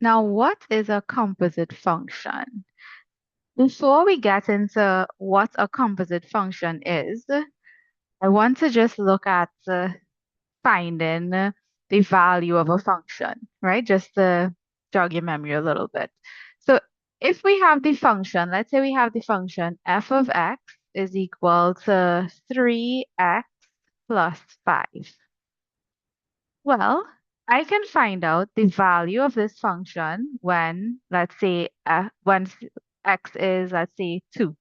Now, what is a composite function? Before we get into what a composite function is, I want to just look at finding the value of a function, right? Just to jog your memory a little bit. So if we have the function, let's say we have the function f of x is equal to 3x plus 5. Well, I can find out the value of this function when, let's say, x is, let's say, 2.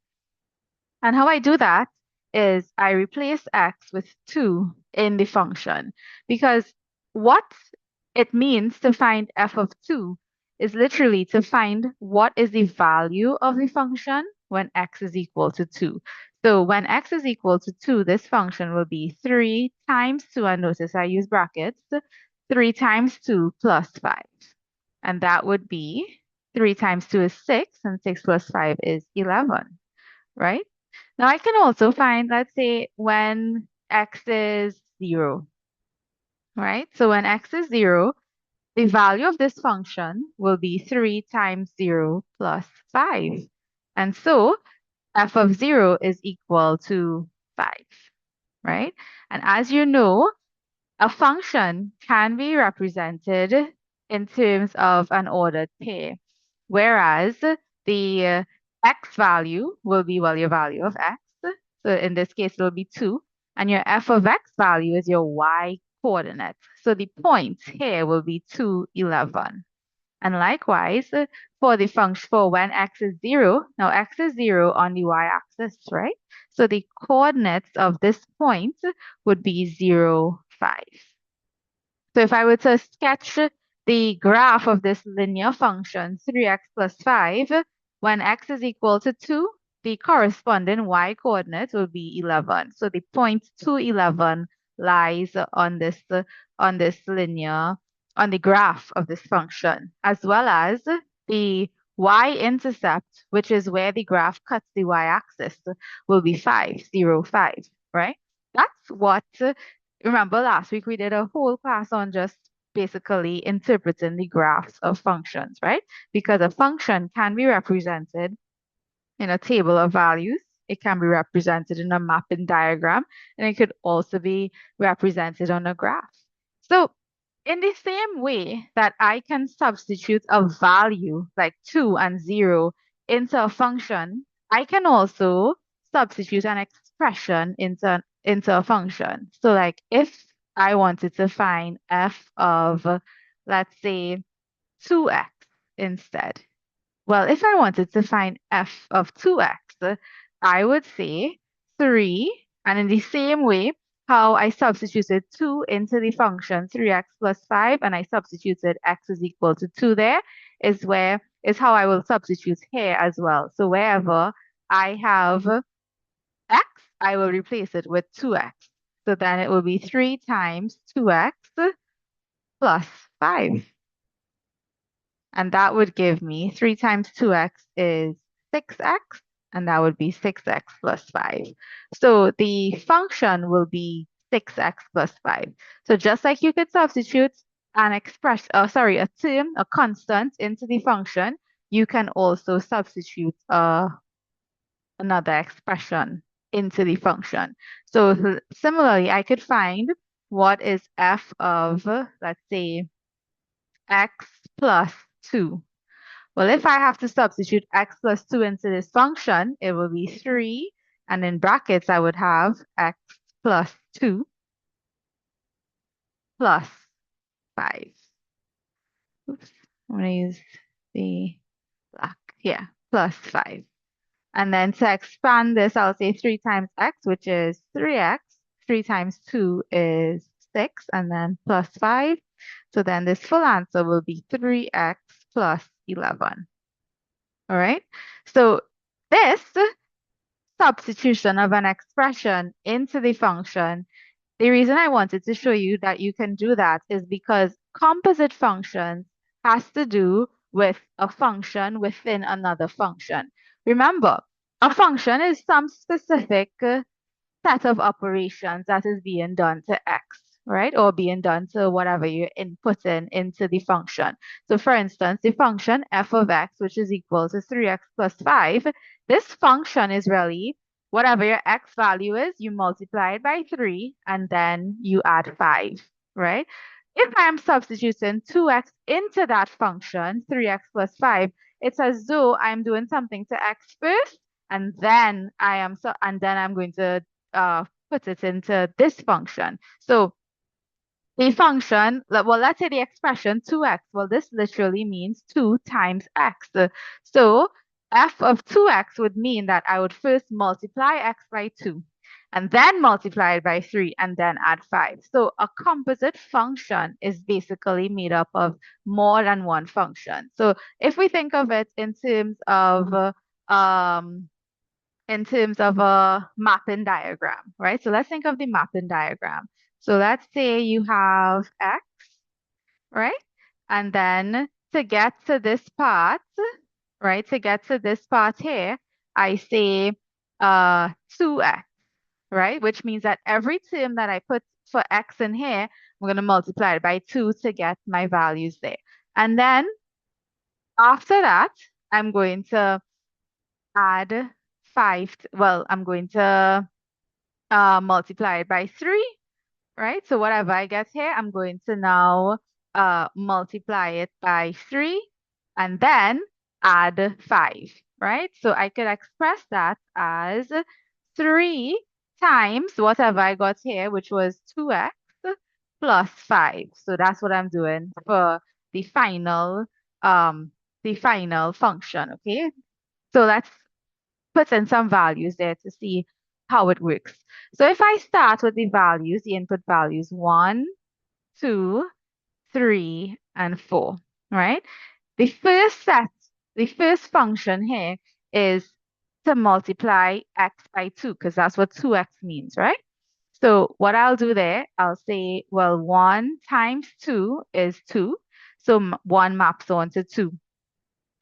And how I do that is I replace x with 2 in the function because what it means to find f of 2 is literally to find what is the value of the function when x is equal to 2. So when x is equal to 2, this function will be 3 times 2, and notice I use brackets, 3 times 2 plus 5. And that would be 3 times 2 is 6, and 6 plus 5 is 11, right? Now I can also find, let's say, when x is 0, right? So when x is 0, the value of this function will be 3 times 0 plus 5. And so f of 0 is equal to 5, right? And as you know, a function can be represented in terms of an ordered pair, whereas the x value will be, well, your value of x. So in this case, it will be 2. And your f of x value is your y coordinate. So the point here will be 2, 11. And likewise, for the function for when x is 0, now x is 0 on the y-axis, right? So the coordinates of this point would be 0, 5. So if I were to sketch the graph of this linear function, 3x plus 5, when x is equal to 2, the corresponding y-coordinate will be 11. So the point 2, 11 lies on this linear, on the graph of this function, as well as the y-intercept, which is where the graph cuts the y-axis, will be 5, 0, 5, right? That's what remember last week we did a whole class on just basically interpreting the graphs of functions, right? Because a function can be represented in a table of values. It can be represented in a mapping diagram, and it could also be represented on a graph. So in the same way that I can substitute a value like 2 and 0 into a function, I can also substitute an expression into a function. So like if I wanted to find f of, let's say, 2x instead. Well, if I wanted to find f of 2x, I would say 3, and in the same way, how I substituted 2 into the function 3x plus 5, and I substituted x is equal to 2 there, is how I will substitute here as well. So wherever I have x, I will replace it with 2x. So then it will be 3 times 2x plus 5. And that would give me 3 times 2x is 6x, and that would be 6x plus 5. So the function will be 6x plus 5. So just like you could substitute an expression, a term, a constant into the function, you can also substitute another expression into the function. So similarly, I could find what is f of, let's say, x plus 2. Well, if I have to substitute x plus 2 into this function, it will be 3. And in brackets, I would have x plus 2 plus 5. Oops, I'm going to use the black. Yeah, plus 5. And then to expand this, I'll say 3 times x, which is 3x. 3 times 2 is 6, and then plus 5. So then this full answer will be 3x plus 11. All right. So this substitution of an expression into the function, the reason I wanted to show you that you can do that is because composite functions has to do with a function within another function. Remember, a function is some specific set of operations that is being done to x, right? Or being done to whatever you're inputting into the function. So for instance, the function f of x, which is equal to 3x plus 5, this function is really whatever your x value is, you multiply it by 3 and then you add 5, right? If I am substituting 2x into that function, 3x plus 5, it's as though I'm doing something to x first, and then I'm going to put it into this function. So the function, well, let's say the expression 2x. Well, this literally means 2 times x. So f of 2x would mean that I would first multiply x by 2 and then multiply it by 3 and then add 5. So a composite function is basically made up of more than one function. So if we think of it um, in terms of a mapping diagram, right? So let's think of the mapping diagram. So let's say you have x, right? And then to get to this part, right? To get to this part here, I say 2x, right? Which means that every term that I put for x in here, I'm going to multiply it by 2 to get my values there. And then after that, I'm going to add 5. Well, I'm going to multiply it by 3, right? So whatever I get here, I'm going to now multiply it by 3 and then add 5, right? So I could express that as 3 times whatever I got here, which was 2x plus 5. So that's what I'm doing for the final um the final function, okay? So let's put in some values there to see how it works. So if I start with the values, the input values 1, 2, 3, and 4, right? The first set, the first function here is to multiply x by 2 because that's what 2x means, right? So what I'll do there, I'll say, well, 1 times 2 is 2. So 1 maps onto 2.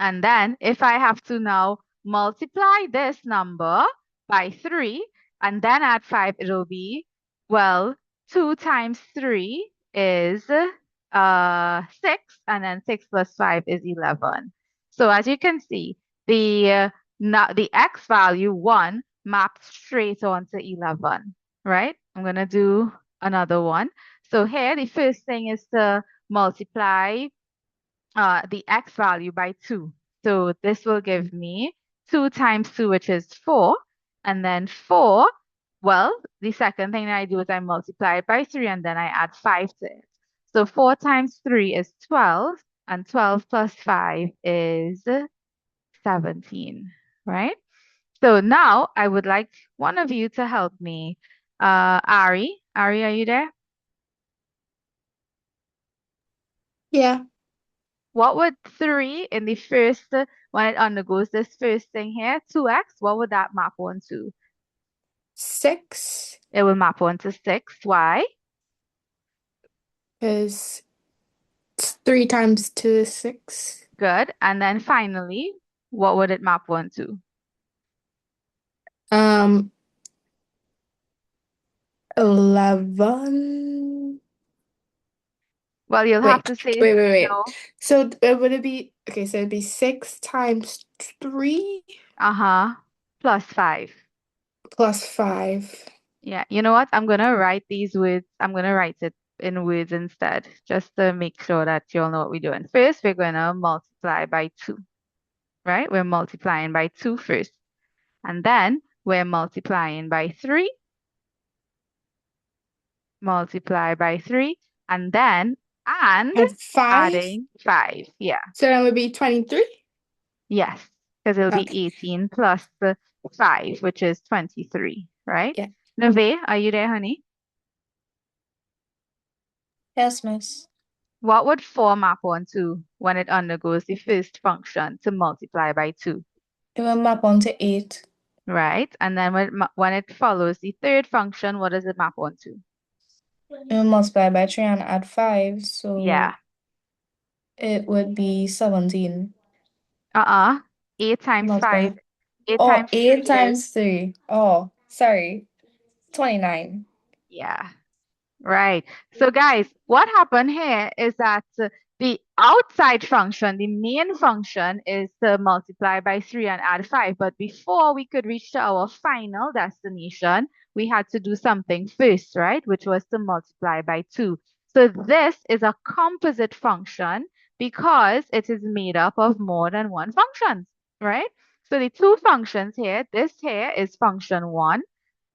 And then if I have to now multiply this number by 3 and then add 5, it'll be, well, 2 times 3 is 6, and then 6 plus 5 is 11. So as you can see, the x value 1 maps straight onto 11, right? I'm going to do another one. So here, the first thing is to multiply the x value by 2. So this will give me 2 times 2, which is 4. And then 4, well, the second thing that I do is I multiply it by 3 and then I add 5 to it. So 4 times 3 is 12, and 12 plus 5 is 17, right? So now I would like one of you to help me. Ari, Ari, are you there? Yeah. What would 3 in the first, when it undergoes this first thing here, 2x, what would that map onto? 6 It will map onto 6. Why? is 3 times 2 is 6. Good. And then finally, what would it map onto? Um, 11. Well, you'll have Wait, to say wait. no. So would it be okay? So it'd be 6 times 3 Uh-huh. Plus 5. plus 5. Yeah. You know what? I'm gonna write these words. I'm gonna write it in words instead, just to make sure that you all know what we're doing. First, we're gonna multiply by 2, right? We're multiplying by 2 first. And then we're multiplying by 3, multiply by 3, and then and And 5. adding 5. Yeah. So that would be 23. Yes. Because it'll be Okay. 18 plus the 5, which is 23, right? Yeah. Neve, are you there, honey? Yes, miss. What would 4 map onto when it undergoes the first function to multiply by 2, It will map onto 8. right? And then when it follows the third function, what does it map onto? It will multiply by 3 and add 5, Yeah. so it would be 17. Uh-uh. 8 times 5. Multiply. 8 Oh, times 8 3 is, times 3. Oh, sorry. 29. yeah. Right. So guys, what happened here is that the outside function, the main function is to multiply by 3 and add 5. But before we could reach to our final destination, we had to do something first, right? Which was to multiply by 2. So this is a composite function because it is made up of more than one function, right? So the two functions here, this here is function 1,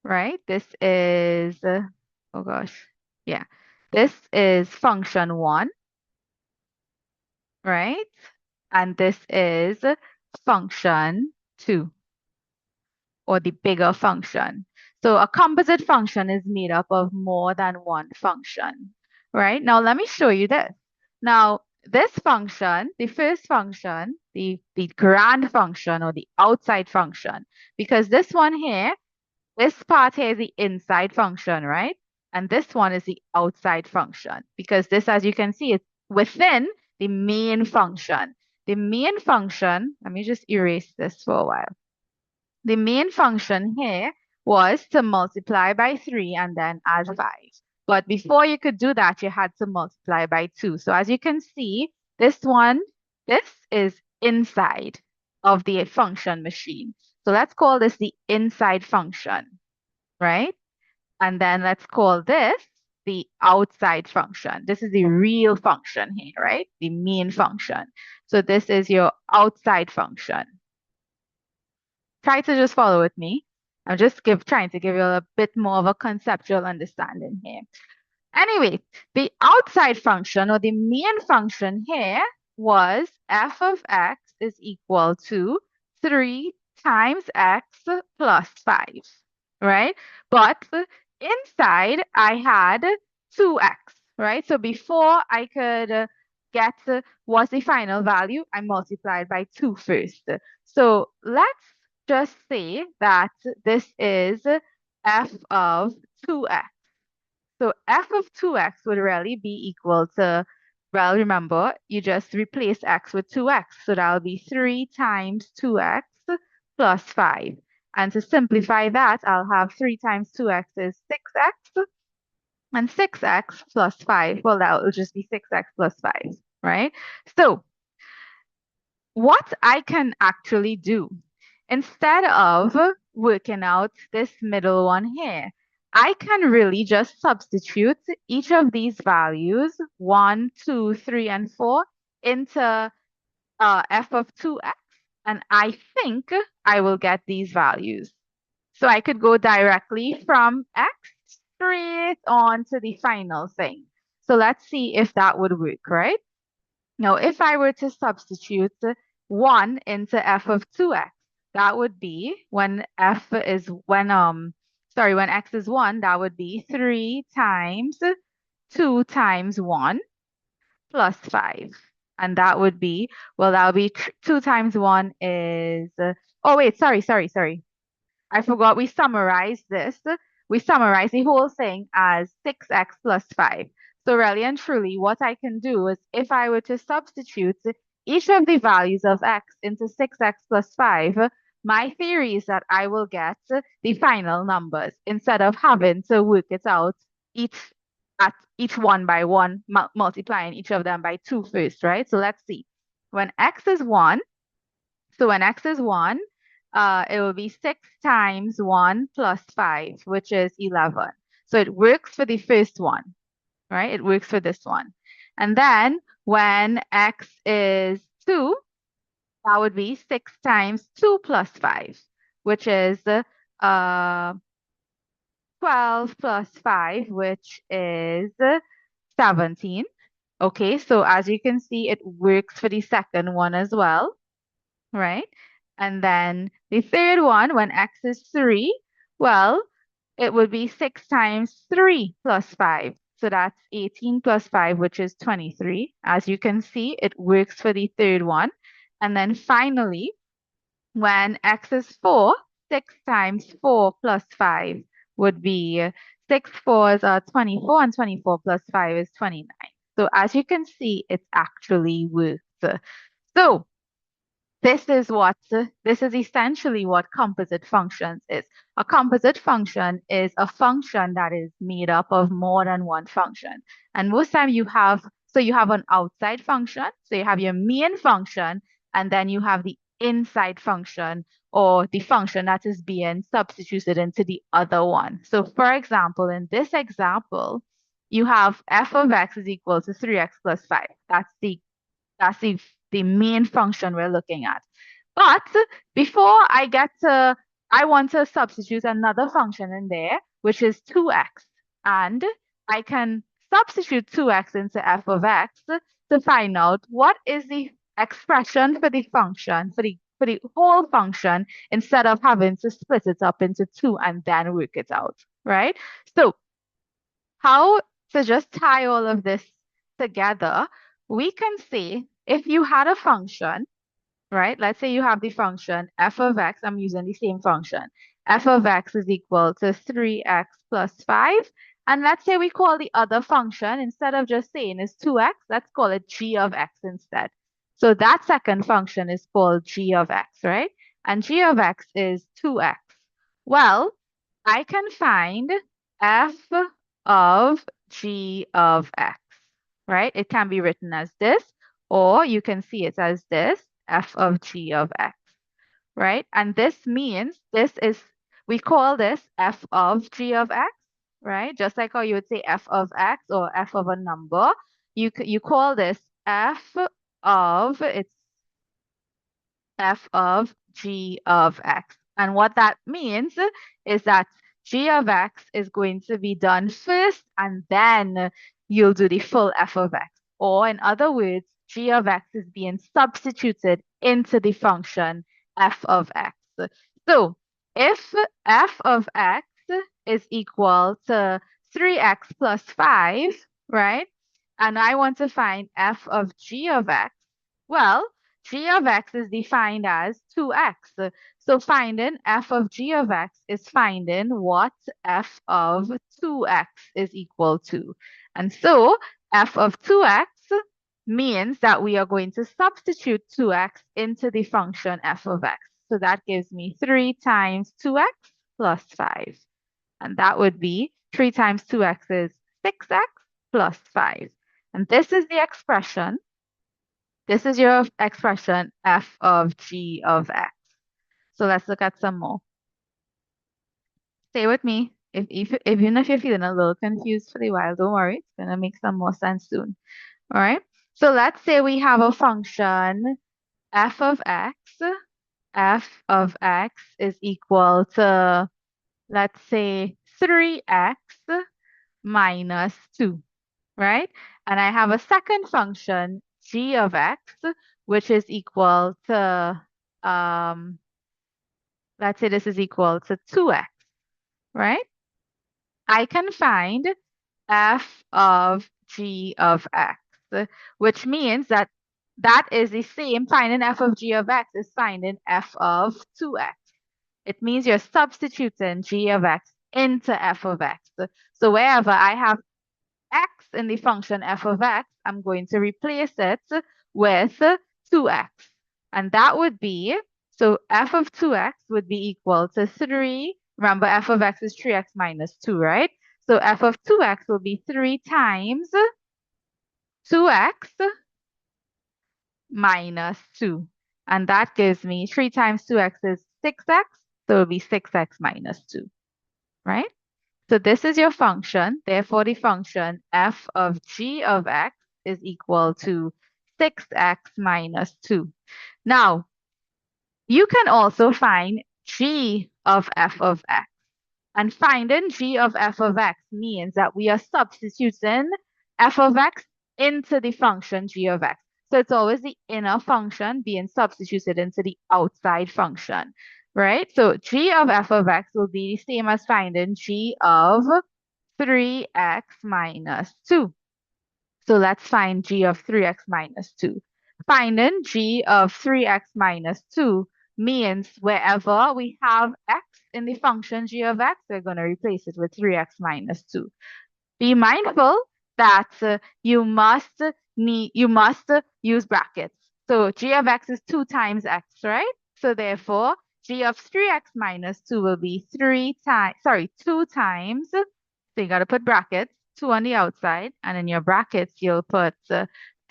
right? This is, oh gosh. Yeah. This is function 1, right? And this is function 2, or the bigger function. So a composite function is made up of more than one function, right? Now let me show you this. Now this function, the first function, the grand function or the outside function, because this one here, this part here is the inside function, right? And this one is the outside function because this, as you can see, is within the main function. The main function, let me just erase this for a while. The main function here was to multiply by 3 and then add 5. But before you could do that, you had to multiply by 2. So as you can see, this one, this is inside of the function machine. So let's call this the inside function, right? And then let's call this the outside function. This is the real function here, right? The main function. So this is your outside function. Try to just follow with me. I'm just trying to give you a bit more of a conceptual understanding here. Anyway, the outside function or the main function here was f of x is equal to 3 times x plus 5, right? But inside I had 2x, right? So before I could get what's the final value, I multiplied by 2 first. So let's just say that this is f of 2x. So f of 2x would really be equal to, well, remember, you just replace x with 2x. So that'll be 3 times 2x plus 5. And to simplify that, I'll have 3 times 2x is 6x, and 6x plus 5, well, that will just be 6x plus 5, right? So what I can actually do, instead of working out this middle one here, I can really just substitute each of these values, 1, 2, 3, and 4, into f of 2x, and I think I will get these values. So I could go directly from x straight on to the final thing. So let's see if that would work, right? Now, if I were to substitute 1 into f of 2x, that would be when x is 1, that would be 3 times 2 times 1 plus 5. And that would be, well, that would be 2 times 1 is, oh wait, sorry. I forgot we summarized this. We summarized the whole thing as 6x plus 5. So really and truly, what I can do is if I were to substitute each of the values of x into 6x plus 5, my theory is that I will get the final numbers instead of having to work it out each one by one, multiplying each of them by 2 first, right? So let's see. When x is 1, so when x is 1, it will be 6 times 1 plus 5, which is 11. So it works for the first one, right? It works for this one. And then when x is 2, that would be 6 times 2 plus 5, which is 12 plus 5, which is 17. Okay, so as you can see, it works for the second one as well, right? And then the third one, when x is 3, well, it would be 6 times 3 plus 5. So that's 18 plus 5, which is 23. As you can see, it works for the third one. And then finally, when x is 4, 6 times 4 plus 5 would be 6 fours are 24, and 24 plus 5 is 29. So as you can see, it actually works. So this is essentially what composite functions is. A composite function is a function that is made up of more than one function. And most time you have an outside function, so you have your main function, and then you have the inside function or the function that is being substituted into the other one. So for example, in this example, you have f of x is equal to 3x plus 5. That's the main function we're looking at. But before I want to substitute another function in there, which is 2x. And I can substitute 2x into f of x to find out what is the expression for the function, for the whole function, instead of having to split it up into two and then work it out, right? So how to just tie all of this together, we can say if you had a function, right? Let's say you have the function f of x, I'm using the same function. F of x is equal to 3x plus 5. And let's say we call the other function, instead of just saying it's 2x, let's call it g of x instead. So that second function is called g of x, right? And g of x is 2x. Well, I can find f of g of x, right? It can be written as this, or you can see it as this, f of g of x, right? And this means we call this f of g of x, right? Just like how you would say f of x or f of a number, you call this it's f of g of x. And what that means is that g of x is going to be done first, and then you'll do the full f of x. Or in other words, g of x is being substituted into the function f of x. So if f of x is equal to 3x plus 5, right? And I want to find f of g of x, well, g of x is defined as 2x. So finding f of g of x is finding what f of 2x is equal to. And so f of 2x means that we are going to substitute 2x into the function f of x. So that gives me 3 times 2x plus 5. And that would be 3 times 2x is 6x plus 5. And this is the expression. This is your expression f of g of x. So let's look at some more. Stay with me. Even if you're feeling a little confused for a while, don't worry. It's going to make some more sense soon. All right. So let's say we have a function f of x. F of x is equal to, let's say, 3x minus 2, right? And I have a second function, g of x, which is equal to, let's say this is equal to 2x, right? I can find f of g of x, which means that is the same. Finding f of g of x is finding f of 2x. It means you're substituting g of x into f of x. So wherever I have x in the function f of x, I'm going to replace it with 2x. And that would be, so f of 2x would be equal to 3. Remember, f of x is 3x minus 2, right? So f of 2x will be 3 times 2x minus 2. And that gives me 3 times 2x is 6x. So it will be 6x minus 2, right? So this is your function. Therefore, the function f of g of x is equal to 6x minus 2. Now, you can also find g of f of x. And finding g of f of x means that we are substituting f of x into the function g of x. So it's always the inner function being substituted into the outside function, right? So g of f of x will be the same as finding g of 3x minus 2. So let's find g of 3x minus 2. Finding g of 3x minus 2 means wherever we have x in the function g of x, we're going to replace it with 3x minus 2. Be mindful that you must use brackets. So g of x is 2 times x, right? So therefore, g of 3x minus 2 will be 2 times, so you got to put brackets, 2 on the outside, and in your brackets, you'll put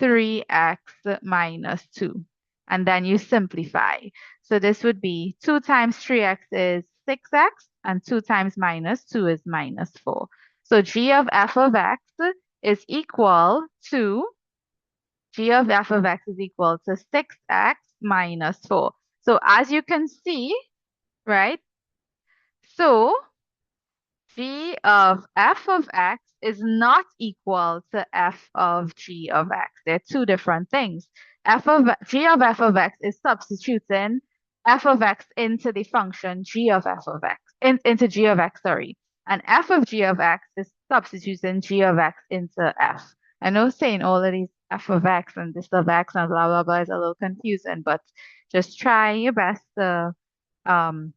3x minus 2. And then you simplify. So this would be 2 times 3x is 6x, and 2 times minus 2 is minus 4. So g of f of x is equal to g of f of x is equal to 6x minus 4. So as you can see, right? So g of f of x is not equal to f of g of x. They're two different things. G of f of x is substituting f of x into the function g of f of x, into g of x, sorry. And f of g of x is substituting g of x into f. I know saying all of these f of x and this of x and blah, blah, blah is a little confusing, but just try your best to um,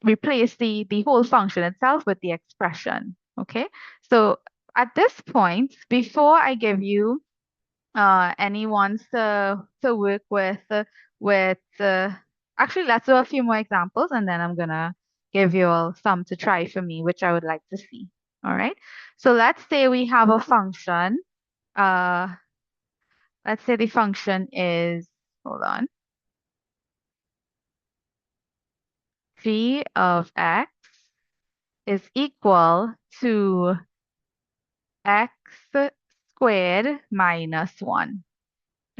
replace the whole function itself with the expression. Okay, so at this point, before I give you anyone to work with actually let's do a few more examples and then I'm gonna give you all some to try for me, which I would like to see. All right, so let's say we have a function. Uh, let's say the function is, hold on, g of x is equal to x squared minus 1,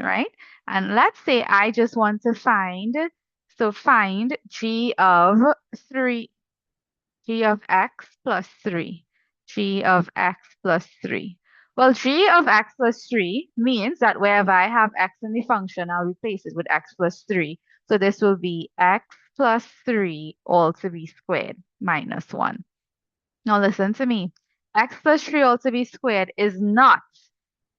right? And let's say I just want to find, so find g of 3, g of x plus 3, g of x plus 3. Well, g of x plus 3 means that wherever I have x in the function, I'll replace it with x plus 3. So this will be x plus 3 all to be squared minus 1. Now listen to me. X plus 3 all to be squared is not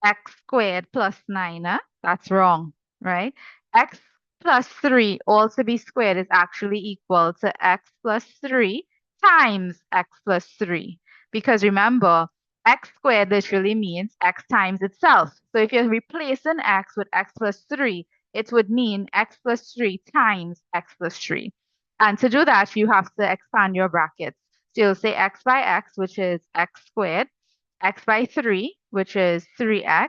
x squared plus 9. That's wrong, right? X plus 3 all to be squared is actually equal to x plus 3 times x plus 3. Because remember, x squared literally means x times itself. So if you're replacing x with x plus 3, it would mean x plus 3 times x plus 3. And to do that, you have to expand your brackets. So you'll say x by x, which is x squared, x by 3, which is 3x,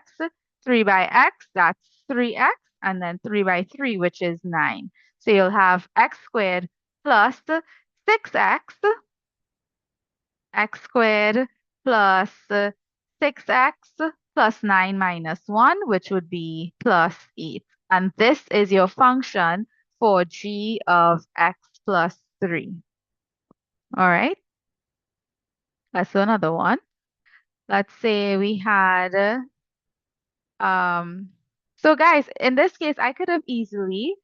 3 by x, that's 3x, and then 3 by 3, which is 9. So you'll have x squared plus 6x, x squared plus 6x plus 9 minus 1, which would be plus 8. And this is your function for g of x plus 3. All right, let's do another one. Let's say we had Um, so guys, in this case, I could have easily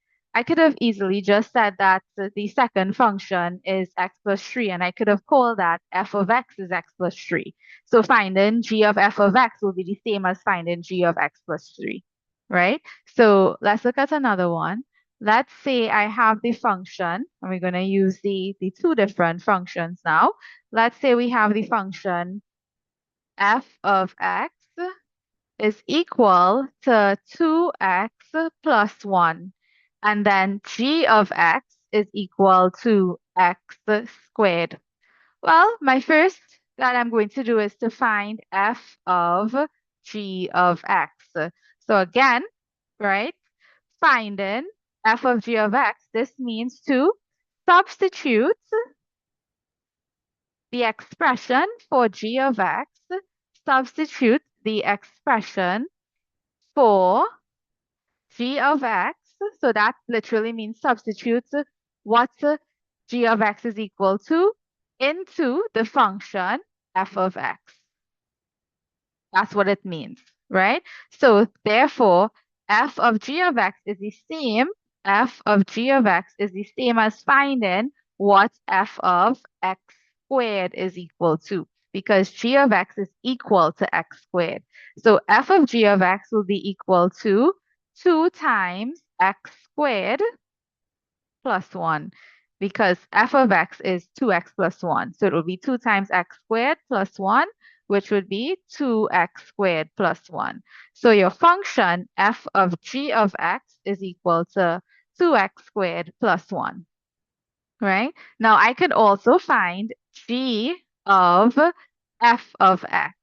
just said that the second function is x plus 3, and I could have called that f of x is x plus 3. So finding g of f of x will be the same as finding g of x plus 3, right? So let's look at another one. Let's say I have the function, and we're going to use the two different functions now. Let's say we have the function f of x is equal to 2x plus 1. And then g of x is equal to x squared. Well, my first that I'm going to do is to find f of g of x. So again, right, finding f of g of x, this means to substitute the expression for g of x, substitute the expression for g of x, so that literally means substitute what g of x is equal to into the function f of x. That's what it means, right? So therefore, f of g of x is the same, f of g of x is the same as finding what f of x squared is equal to, because g of x is equal to x squared. So f of g of x will be equal to 2 times x squared plus 1, because f of x is 2x plus 1. So it will be 2 times x squared plus 1, which would be 2x squared plus 1. So your function f of g of x is equal to 2x squared plus 1, right? Now I could also find g of f of x.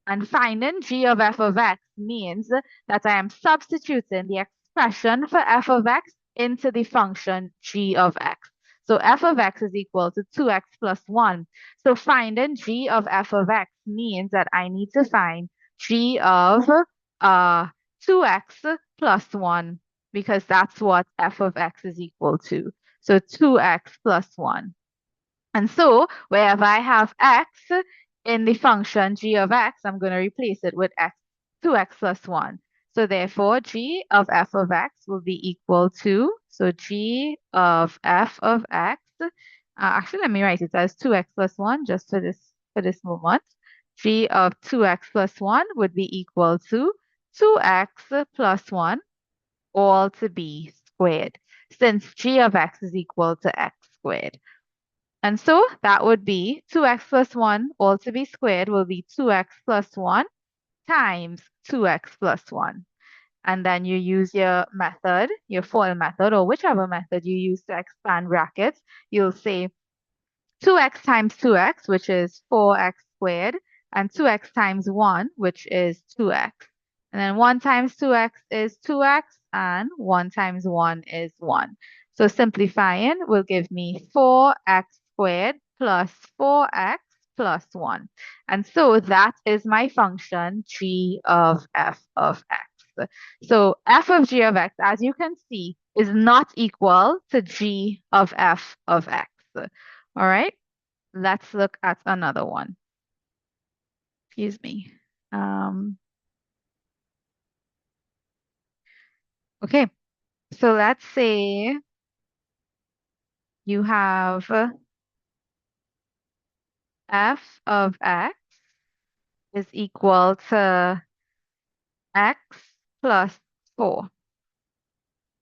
And finding g of f of x means that I am substituting the expression for f of x into the function g of x. So f of x is equal to 2x plus 1. So finding g of f of x means that I need to find g of 2x plus 1, because that's what f of x is equal to. So 2x plus 1. And so wherever I have x in the function g of x, I'm going to replace it with x, 2x plus 1. So therefore, g of f of x will be equal to, so g of f of x, actually let me write it as 2x plus 1 just for this moment. G of 2x plus 1 would be equal to 2x plus 1 all to be squared, since g of x is equal to x squared. And so that would be 2x plus 1 all to be squared will be 2x plus 1 times 2x plus 1. And then you use your method, your FOIL method, or whichever method you use to expand brackets. You'll say 2x times 2x, which is 4x squared, and 2x times 1, which is 2x. And then 1 times 2x is 2x, and 1 times 1 is 1. So simplifying will give me 4x squared plus 4x plus 1. And so that is my function g of f of x. So f of g of x, as you can see, is not equal to g of f of x. All right, let's look at another one. Excuse me. Okay, so let's say you have f of x is equal to x plus 4,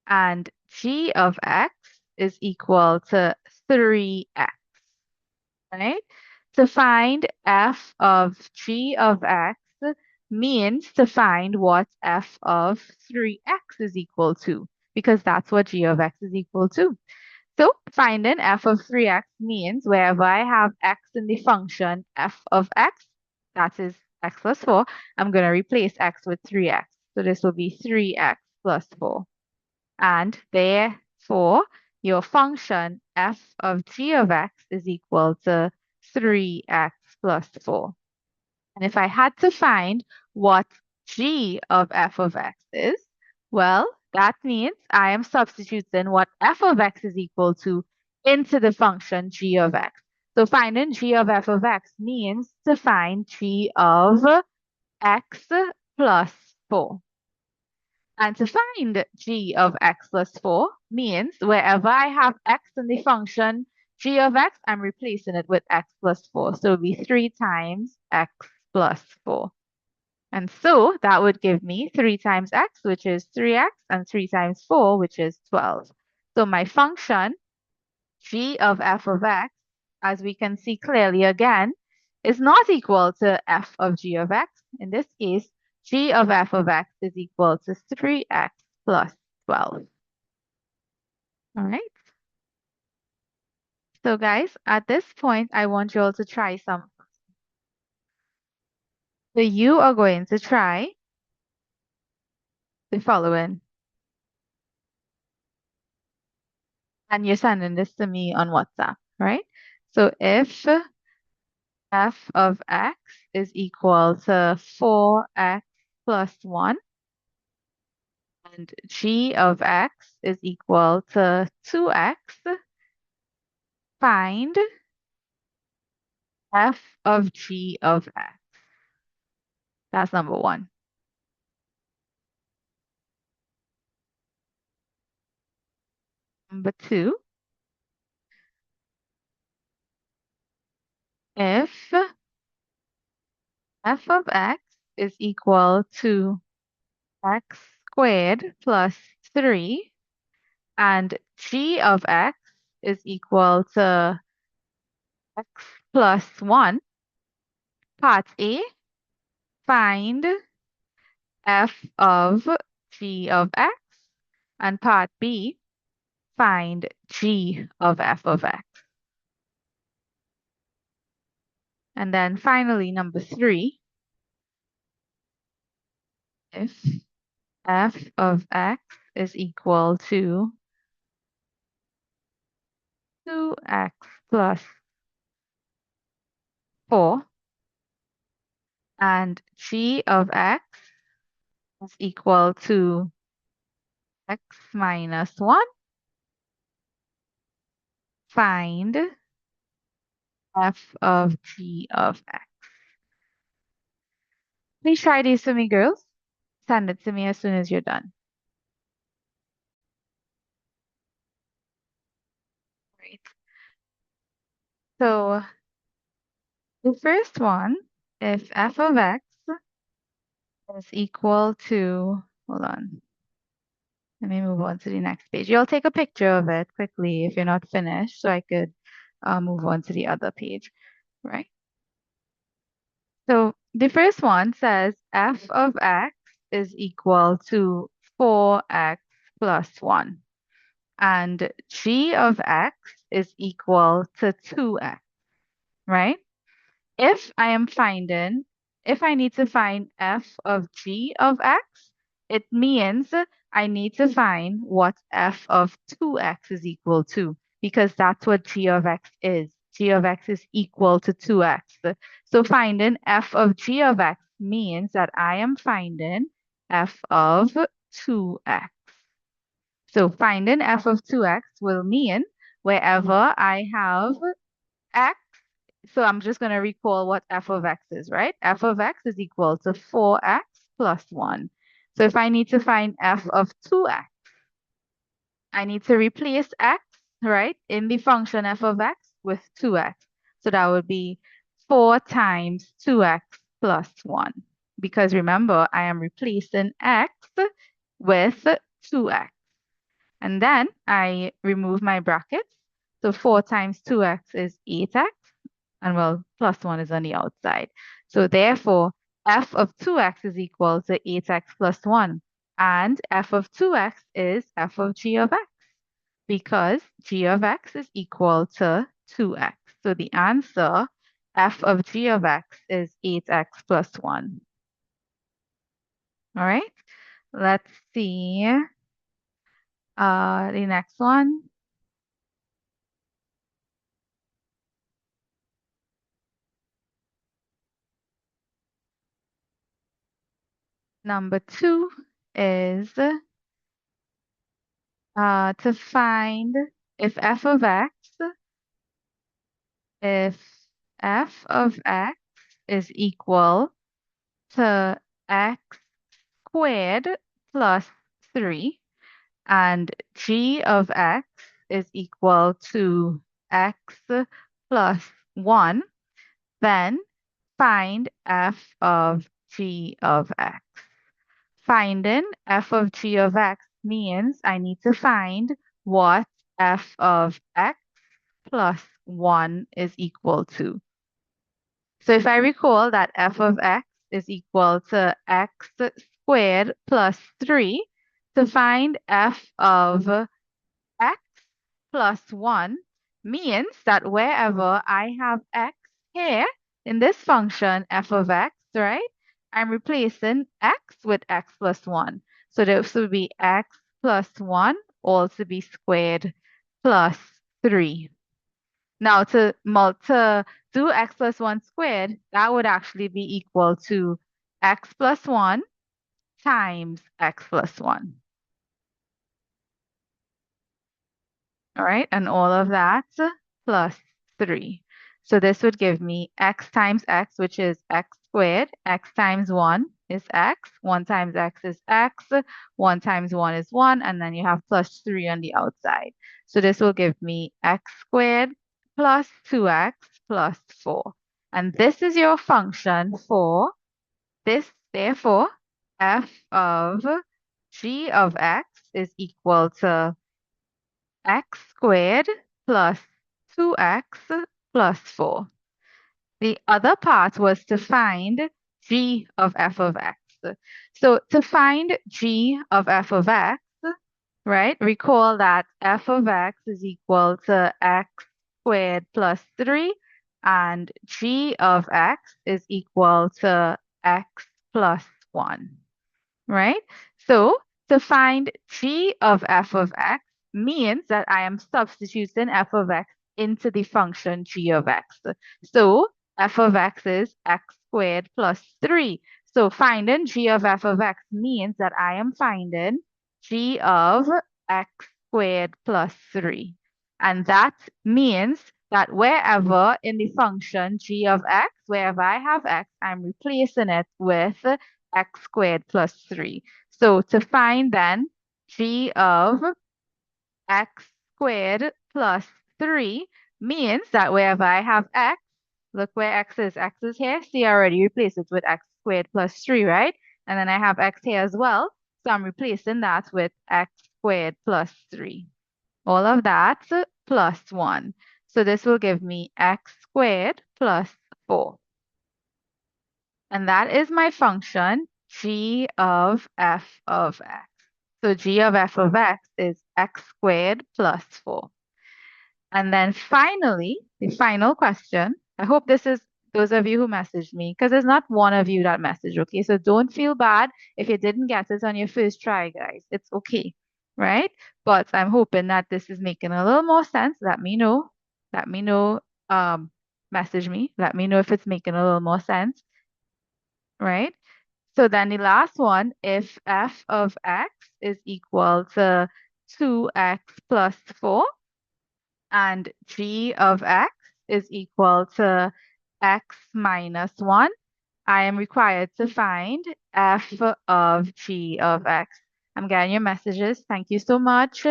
and g of x is equal to 3x, right? To find f of g of x means to find what f of 3x is equal to, because that's what g of x is equal to. So finding f of 3x means wherever I have x in the function f of x, that is x plus 4, I'm going to replace x with 3x. So this will be 3x plus 4. And therefore, your function f of g of x is equal to 3x plus 4. And if I had to find what g of f of x is, well, that means I am substituting what f of x is equal to into the function g of x. So finding g of f of x means to find g of x plus 4. And to find g of x plus 4 means wherever I have x in the function g of x, I'm replacing it with x plus 4. So it'll be 3 times x plus 4. And so that would give me 3 times x, which is 3x, and 3 times 4, which is 12. So my function g of f of x, as we can see clearly again, is not equal to f of g of x. In this case, g of f of x is equal to 3x plus 12. All right. So guys, at this point, I want you all to try some. So you are going to try the following. And you're sending this to me on WhatsApp, right? So if f of x is equal to 4x plus 1, and g of x is equal to 2x, find f of g of x. That's number 1. Number 2, if f of x is equal to x squared plus 3, and g of x is equal to x plus 1, Part A, find f of g of x. And part B, find g of f of x. And then finally, number 3, if f of x is equal to 2x plus 4 and g of x is equal to x minus 1, find f of g of x. Please try these for me, girls. Send it to me as soon as you're done. Great. So the first one, if f of x is equal to, hold on, let me move on to the next page. You'll take a picture of it quickly if you're not finished, so I could move on to the other page, right? So the first one says f of x is equal to 4x plus 1, and g of x is equal to 2x, right? If I need to find f of g of x, it means I need to find what f of 2x is equal to, because that's what g of x is. G of x is equal to 2x. So finding f of g of x means that I am finding f of 2x. So finding f of 2x will mean wherever I have x, so I'm just going to recall what f of x is, right? F of x is equal to 4x plus 1. So if I need to find f of 2x, I need to replace x, right, in the function f of x with 2x. So that would be 4 times 2x plus 1. Because remember, I am replacing x with 2x. And then I remove my brackets. So 4 times 2x is 8x. And well, plus 1 is on the outside. So therefore, f of 2x is equal to 8x plus 1. And f of 2x is f of g of x, because g of x is equal to 2x. So the answer, f of g of x, is 8x plus 1. All right, let's see the next one. Number 2 is to find if f of x is equal to x squared plus 3 and g of x is equal to x plus 1, then find f of g of x. Finding f of g of x means I need to find what f of x plus 1 is equal to. So if I recall that f of x is equal to x squared plus 3, to find f of x plus 1 means that wherever I have x here in this function f of x, right, I'm replacing x with x plus 1. So this would be x plus 1 all to be squared plus 3. Now to do x plus 1 squared, that would actually be equal to x plus 1 times x plus 1. All right, and all of that plus 3. So this would give me x times x, which is x squared. X times 1 is x. 1 times x is x. 1 times 1 is 1. And then you have plus 3 on the outside. So this will give me x squared plus 2x plus 4. And this is your function for this. Therefore, f of g of x is equal to x squared plus 2x plus 4. The other part was to find g of f of x. So to find g of f of x, right, recall that f of x is equal to x squared plus 3, and g of x is equal to x plus 1, right? So to find g of f of x means that I am substituting f of x into the function g of x. So f of x is x squared plus 3. So finding g of f of x means that I am finding g of x squared plus 3. And that means that wherever in the function g of x, wherever I have x, I'm replacing it with x squared plus 3. So to find then g of x squared plus 3 means that wherever I have x, look where x is. X is here. See, I already replaced it with x squared plus 3, right? And then I have x here as well. So I'm replacing that with x squared plus 3. All of that plus 1. So this will give me x squared plus 4. And that is my function g of f of x. So g of f of x is x squared plus 4. And then finally, the final question. I hope this is those of you who messaged me, because there's not one of you that messaged, okay? So don't feel bad if you didn't get it on your first try, guys. It's okay, right? But I'm hoping that this is making a little more sense. Let me know. Let me know. Message me. Let me know if it's making a little more sense, right? So then the last one, if f of x is equal to 2x plus 4 and g of x is equal to x minus 1, I am required to find f of g of x. I'm getting your messages. Thank you so much.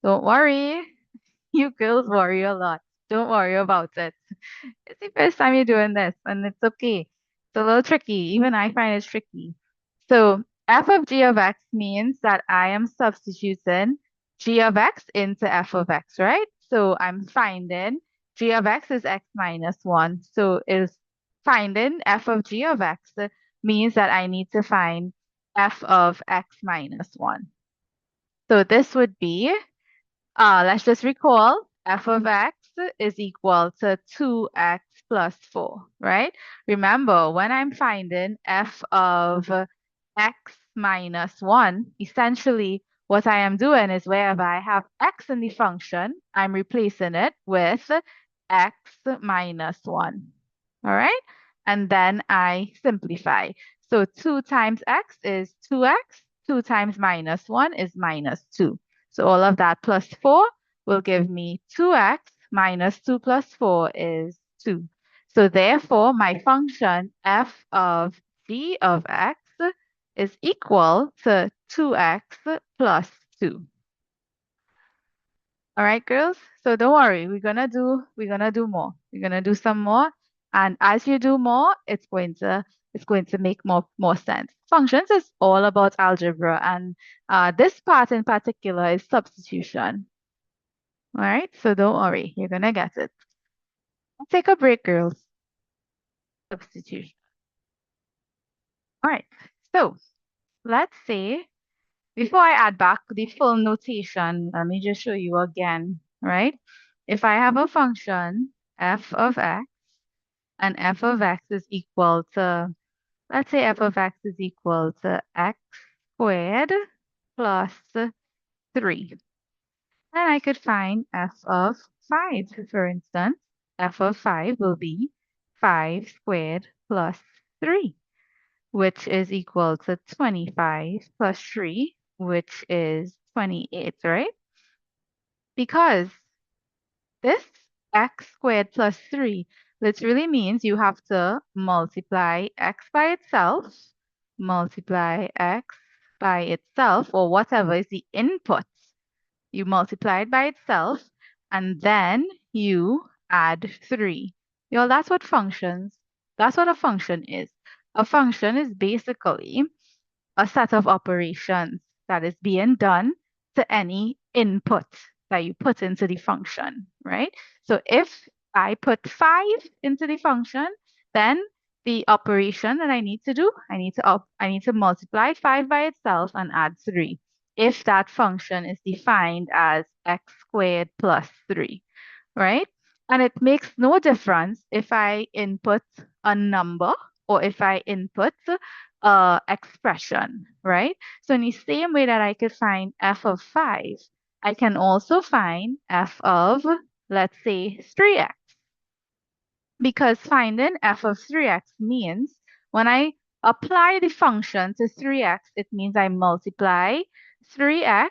Don't worry. You girls worry a lot. Don't worry about it. It's the first time you're doing this, and it's okay. It's a little tricky. Even I find it tricky. So f of g of x means that I am substituting g of x into f of x, right? So I'm finding g of x is x minus 1. So is finding f of g of x means that I need to find f of x minus 1. So this would be let's just recall f of x is equal to 2x plus 4, right? Remember, when I'm finding f of x minus 1, essentially what I am doing is wherever I have x in the function, I'm replacing it with x minus 1, all right? And then I simplify. So 2 times x is 2x, 2 times minus 1 is minus 2. So all of that plus 4 will give me 2x minus 2 plus 4 is 2. So therefore, my function f of g of x is equal to 2x plus 2. All right, girls? So don't worry, we're gonna do more. We're gonna do some more. And as you do more, it's going to make more sense. Functions is all about algebra, and this part in particular is substitution. All right, so don't worry, you're gonna get it. Let's take a break, girls. Substitution. All right, so let's say before I add back the full notation, let me just show you again, right? If I have a function f of x and f of x is equal to, let's say f of x is equal to x squared plus 3. Then I could find f of 5, for instance. F of 5 will be 5 squared plus 3, which is equal to 25 plus 3, which is 28, right? Because this x squared plus 3 literally means you have to multiply x by itself, multiply x by itself, or whatever is the input. You multiply it by itself, and then you add 3. Yo, that's what a function is. A function is basically a set of operations that is being done to any input that you put into the function, right? So if I put 5 into the function, Then the operation that I need to do, I need to multiply 5 by itself and add 3 if that function is defined as x squared plus 3, right? And it makes no difference if I input a number or if I input a expression, right? So in the same way that I could find f of 5, I can also find f of, let's say, 3x. Because finding f of 3x means when I apply the function to 3x, it means I multiply 3x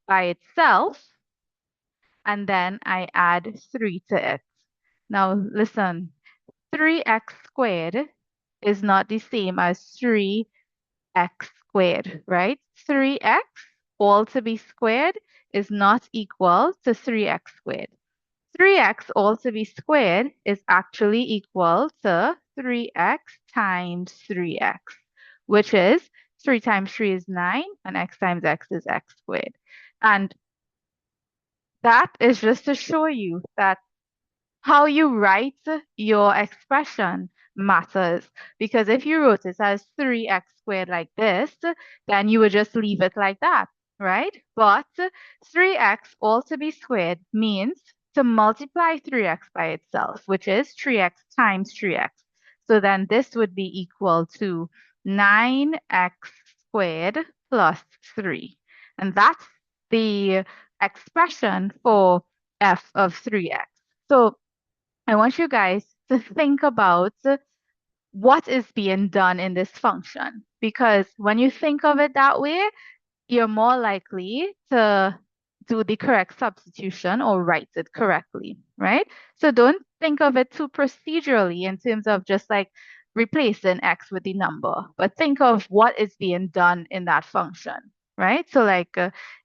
by itself and then I add 3 to it. Now listen, 3x squared is not the same as 3x squared, right? 3x all to be squared is not equal to 3x squared. 3x all to be squared is actually equal to 3x times 3x, which is 3 times 3 is 9, and x times x is x squared. And that is just to show you that how you write your expression matters. Because if you wrote it as 3x squared like this, then you would just leave it like that, right? But 3x all to be squared means to multiply 3x by itself, which is 3x times 3x. So then this would be equal to 9x squared plus 3. And that's the expression for f of 3x. So I want you guys to think about what is being done in this function, because when you think of it that way, you're more likely to do the correct substitution or write it correctly, right? So don't think of it too procedurally in terms of just like replacing x with the number, but think of what is being done in that function, right? So like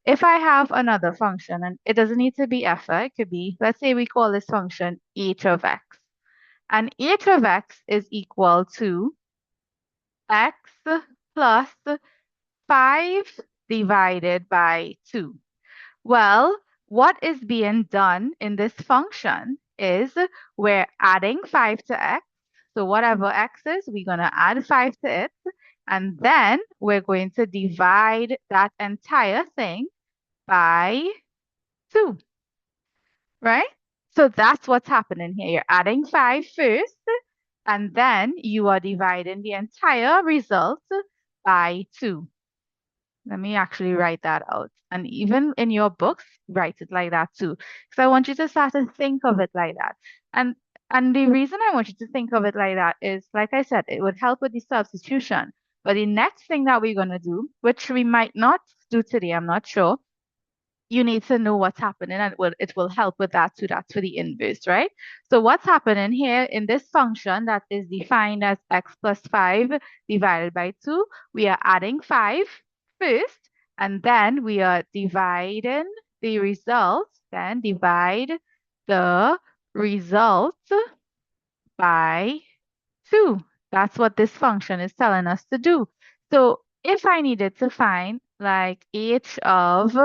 if I have another function, and it doesn't need to be f, it could be, let's say we call this function h of x, and h of x is equal to x plus 5 divided by 2. Well, what is being done in this function is we're adding 5 to x. So whatever x is, we're going to add 5 to it. And then we're going to divide that entire thing by 2, right? So that's what's happening here. You're adding 5 first, and then you are dividing the entire result by 2. Let me actually write that out. And even in your books, write it like that too. Because I want you to start to think of it like that. And and the reason I want you to think of it like that is, like I said, it would help with the substitution. But the next thing that we're going to do, which we might not do today, I'm not sure, you need to know what's happening, and it will help with that too. That's for the inverse, right? So what's happening here in this function that is defined as x plus 5 divided by 2, we are adding 5 first, and then we are dividing the result, then divide the result by 2. That's what this function is telling us to do. So if I needed to find like h of,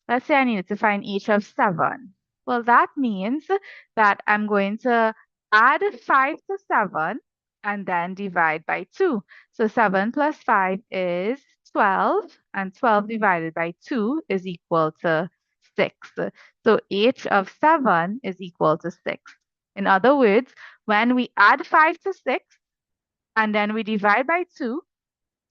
let's say I needed to find h of 7. Well, that means that I'm going to add 5 to 7 and then divide by 2. So 7 plus 5 is 12, and 12 divided by 2 is equal to 6. So h of 7 is equal to 6. In other words, when we add 5 to 6 and then we divide by 2,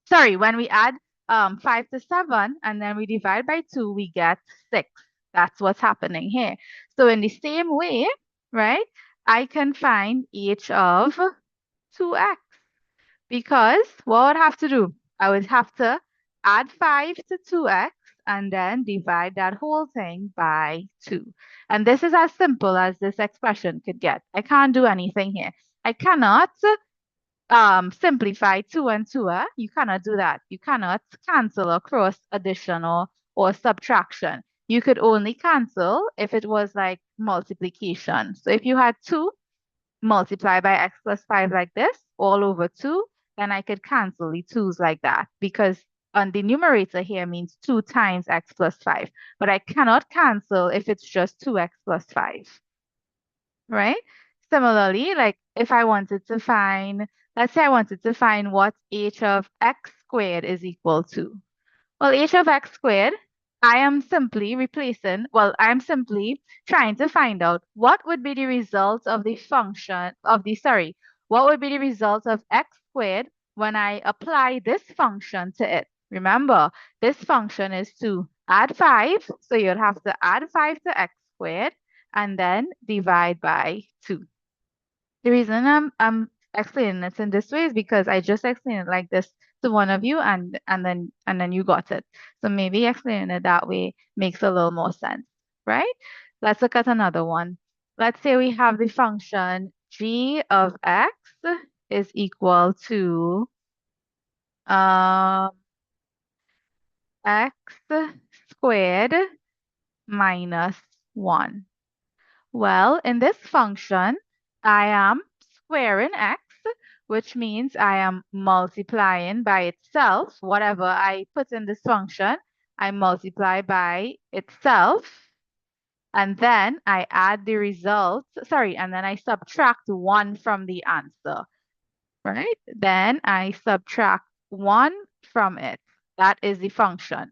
sorry, when we add 5 to 7 and then we divide by 2, we get 6. That's what's happening here. So in the same way, right, I can find h of 2x, because what would I have to do? I would have to add 5 to 2x and then divide that whole thing by 2. And this is as simple as this expression could get. I can't do anything here. I cannot simplify 2 and 2. You cannot do that. You cannot cancel or cross addition or subtraction. You could only cancel if it was like multiplication. So if you had 2 multiply by x plus 5 like this, all over 2, then I could cancel the 2's like that, because on the numerator here means 2 times x plus 5. But I cannot cancel if it's just 2x plus 5, right? Similarly, like if I wanted to find, let's say I wanted to find what h of x squared is equal to. Well, h of x squared, I am simply replacing, well, I'm simply trying to find out what would be the result of the function of the, sorry, what would be the result of x squared when I apply this function to it. Remember, this function is to add 5, so you'd have to add 5 to x squared and then divide by 2. The reason I'm explaining it in this way is because I just explained it like this to one of you and then you got it. So maybe explaining it that way makes a little more sense, right? Let's look at another one. Let's say we have the function g of x is equal to um, x squared minus 1. Well, in this function, I am squaring x, which means I am multiplying by itself. Whatever I put in this function, I multiply by itself. And then I add the result, sorry, and then I subtract 1 from the answer, right? Then I subtract 1 from it. That is the function,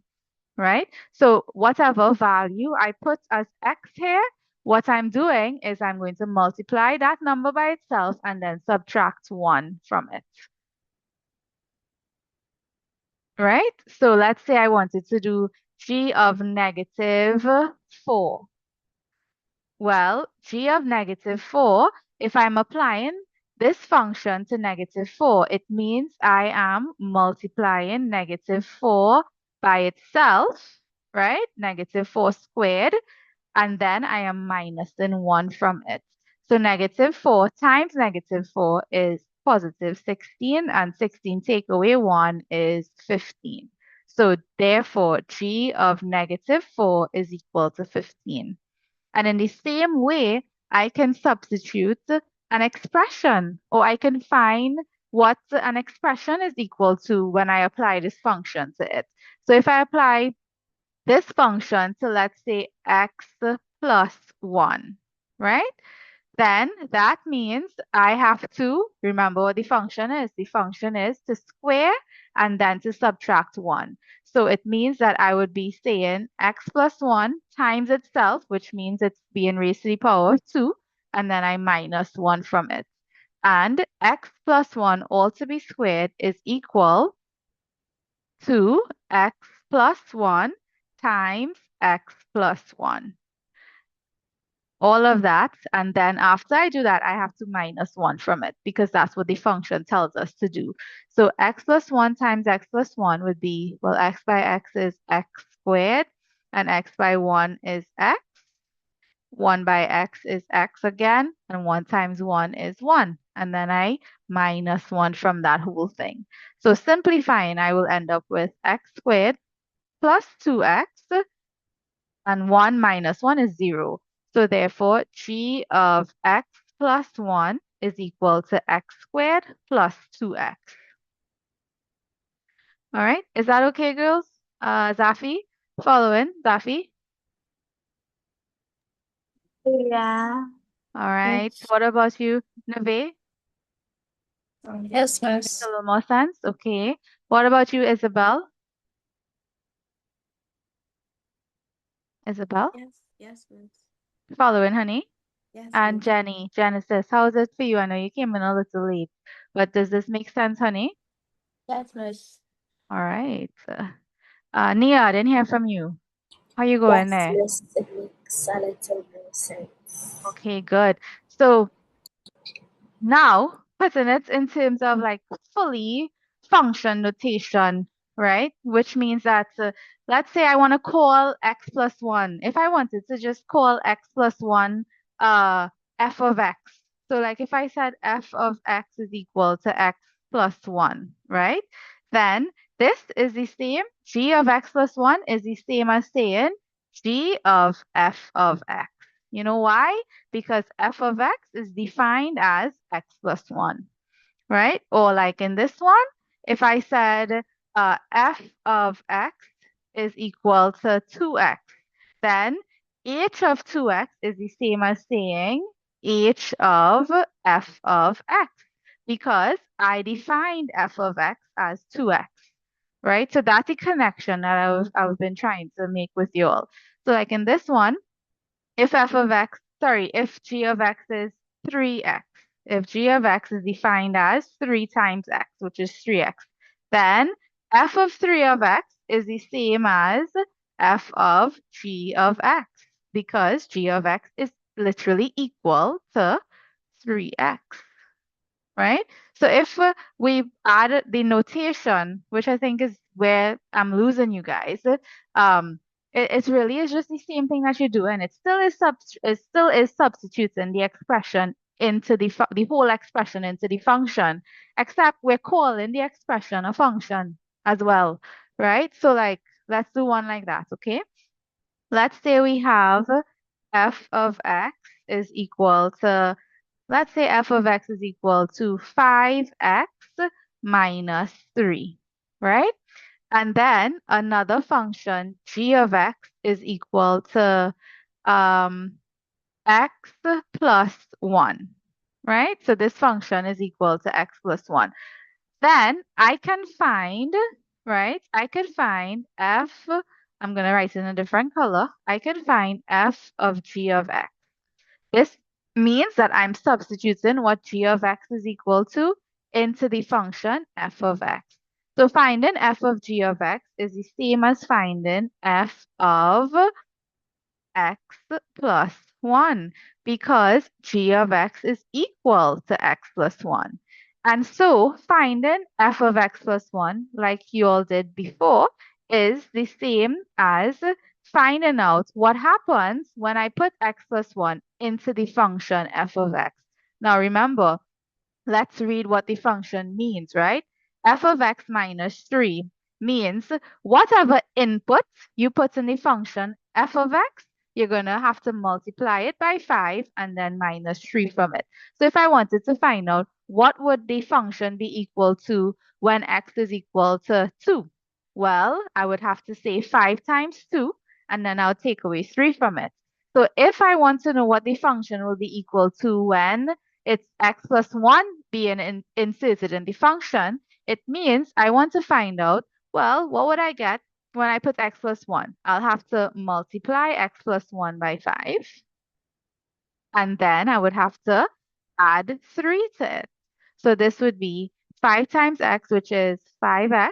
right? So whatever value I put as x here, what I'm doing is I'm going to multiply that number by itself and then subtract 1 from it, right? So let's say I wanted to do g of negative 4. Well, g of negative 4, if I'm applying this function to negative 4, it means I am multiplying negative 4 by itself, right? Negative 4 squared, and then I am minusing 1 from it. So negative 4 times negative 4 is positive 16, and 16 take away 1 is 15. So therefore, g of negative 4 is equal to 15. And in the same way, I can substitute an expression, or I can find what an expression is equal to when I apply this function to it. So if I apply this function to, let's say, x plus 1, right? Then that means I have to remember what the function is. The function is to square and then to subtract 1. So it means that I would be saying x plus 1 times itself, which means it's being raised to the power of 2, and then I minus 1 from it. And x plus 1 all to be squared is equal to x plus 1 times x plus 1. All of that, and then after I do that, I have to minus 1 from it because that's what the function tells us to do. So x plus 1 times x plus 1 would be, well, x by x is x squared, and x by 1 is x. 1 by x is x again, and 1 times 1 is 1. And then I minus 1 from that whole thing. So simplifying, I will end up with x squared plus 2x, and 1 minus 1 is 0. So therefore, g of x plus 1 is equal to x squared plus 2x. All right, is that okay, girls? Zafi, following, Zafi? Yeah. All right, what about you, Neve? Yes, Makes a miss. little more sense? Okay. What about you, Isabel? Isabel? Yes, miss. Following, honey? Yes, And miss. Jenny, Genesis, how is it for you? I know you came in a little late, but does this make sense, honey? Yes, miss. All right. Nia, I didn't hear from you. How you going Yes, there? miss, it makes a little more sense. Okay, good. So now putting it in terms of like fully function notation, right? Which means that let's say I want to call x plus 1. If I wanted to just call x plus 1 uh f of x. So like if I said f of x is equal to x plus 1, right? Then this is the same, g of x plus 1 is the same as saying g of f of x. You know why? Because f of x is defined as x plus 1, right? Or like in this one, if I said f of x is equal to 2x, then h of 2x is the same as saying h of f of x, because I defined f of x as 2x, right? So that's the connection that I've been trying to make with you all. So like in this one, if if g of x is 3x, if g of x is defined as 3 times x, which is 3x, then f of 3 of x is the same as f of g of x, because g of x is literally equal to 3x, right? So if we add the notation, which I think is where I'm losing you guys, it's really is just the same thing that you're doing. It still is substituting the expression into the whole expression into the function, except we're calling the expression a function as well, right? So like let's do one like that, okay? Let's say we have f of x is equal to, let's say f of x is equal to 5x minus 3, right? And then another function, g of x is equal to x plus 1, right? So this function is equal to x plus 1. Then I can find, right? I can find f, I'm going to write in a different color. I can find f of g of x. This means that I'm substituting what g of x is equal to into the function f of x. So finding f of g of x is the same as finding f of x plus 1, because g of x is equal to x plus 1. And so finding f of x plus 1, like you all did before, is the same as finding out what happens when I put x plus 1 into the function f of x. Now remember, let's read what the function means, right? F of x minus 3 means whatever input you put in the function f of x, you're going to have to multiply it by 5 and then minus 3 from it. So if I wanted to find out what would the function be equal to when x is equal to 2, well, I would have to say 5 times 2, and then I'll take away 3 from it. So if I want to know what the function will be equal to when it's x plus 1 being inserted in the function, it means I want to find out, well, what would I get when I put x plus 1? I'll have to multiply x plus 1 by 5, and then I would have to add 3 to it. So this would be 5 times x, which is 5x.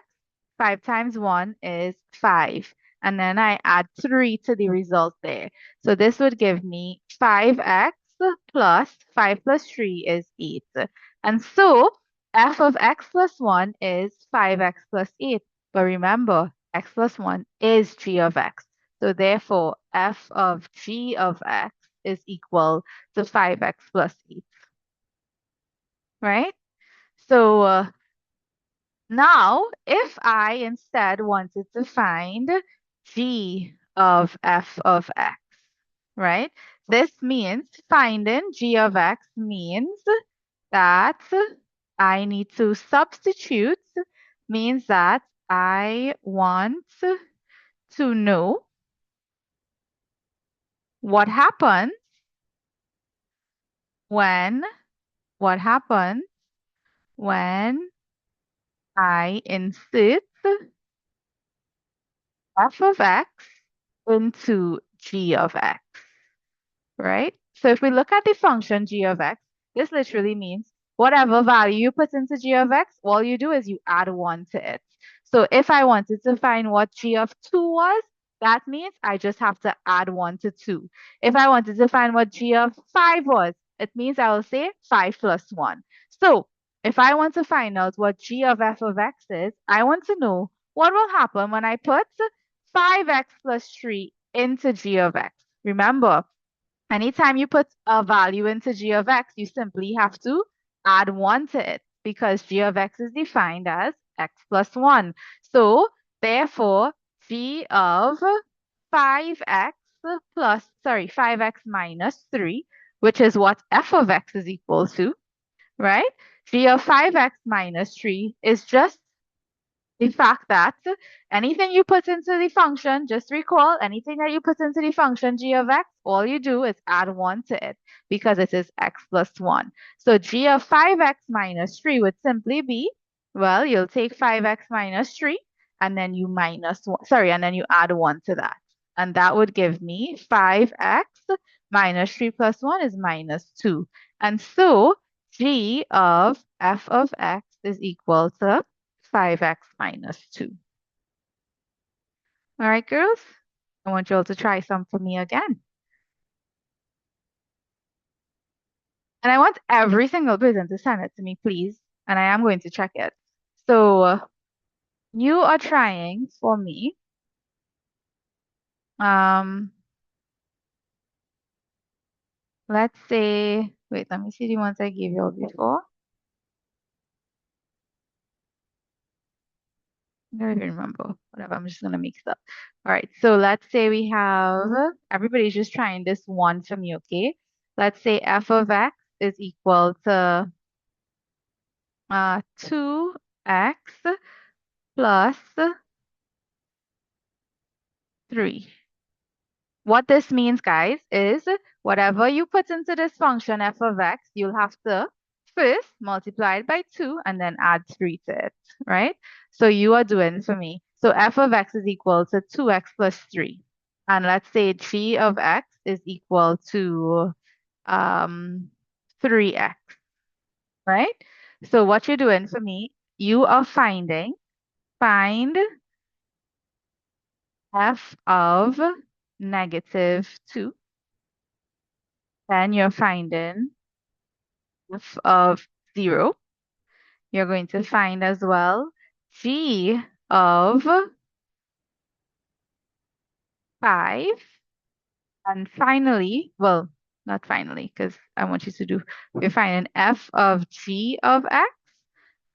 5 times 1 is 5. And then I add 3 to the result there. So this would give me 5x plus 5 plus 3 is 8. And so f of x plus 1 is 5x plus 8. But remember, x plus 1 is g of x. So therefore, f of g of x is equal to 5x plus 8, right? So now, if I instead wanted to find g of f of x, right? This means finding g of x means that I need to substitute, means that I want to know what happens when, what happens when I insert f of x into g of x, right? So if we look at the function g of x, this literally means whatever value you put into g of x, all you do is you add 1 to it. So if I wanted to find what g of 2 was, that means I just have to add 1 to 2. If I wanted to find what g of 5 was, it means I will say 5 plus 1. So if I want to find out what g of f of x is, I want to know what will happen when I put 5x plus 3 into g of x. Remember, anytime you put a value into g of x, you simply have to add 1 to it, because g of x is defined as x plus 1. So therefore, g of 5x 5x minus 3, which is what f of x is equal to, right? G of 5x minus 3 is just the fact that anything you put into the function, just recall, anything that you put into the function g of x, all you do is add 1 to it because it is x plus 1. So g of 5x minus 3 would simply be, well, you'll take 5x minus 3 and then you minus 1, sorry, and then you add 1 to that. And that would give me 5x minus 3 plus 1 is minus 2. And so g of f of x is equal to 5x minus 2. All right, girls? I want you all to try some for me again. And I want every single person to send it to me, please. And I am going to check it. So you are trying for me. Let's say, wait, let me see the ones I gave you all before. I don't even remember. Whatever, I'm just gonna mix it up. All right, so let's say we have, everybody's just trying this one for me, okay? Let's say f of x is equal to 2x plus 3. What this means, guys, is whatever you put into this function f of x, you'll have to first multiply it by 2 and then add 3 to it, right? So you are doing for me. So f of x is equal to 2x plus 3. And let's say g of x is equal to 3x, right? So what you're doing for me, you are find f of negative 2. Then you're finding f of 0. You're going to find as well g of 5. And finally, well, not finally, because I want you to do, you're finding f of g of x,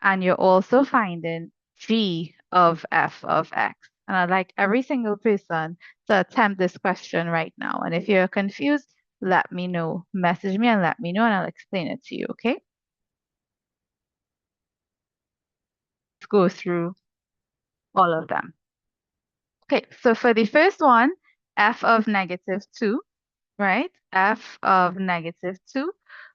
and you're also finding g of f of x. And I'd like every single person to attempt this question right now. And if you're confused, let me know. Message me and let me know, and I'll explain it to you, okay? Let's go through all of them. Okay, so for the first one, f of negative 2, right? F of negative 2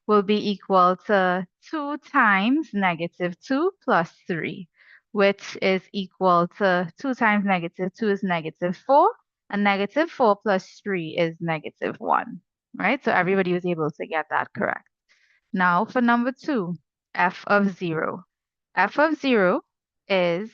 will be equal to 2 times negative 2 plus 3, which is equal to 2 times negative 2 is negative 4, and negative 4 plus 3 is negative 1, right? So everybody was able to get that correct. Now for number 2, f of 0. F of 0 is,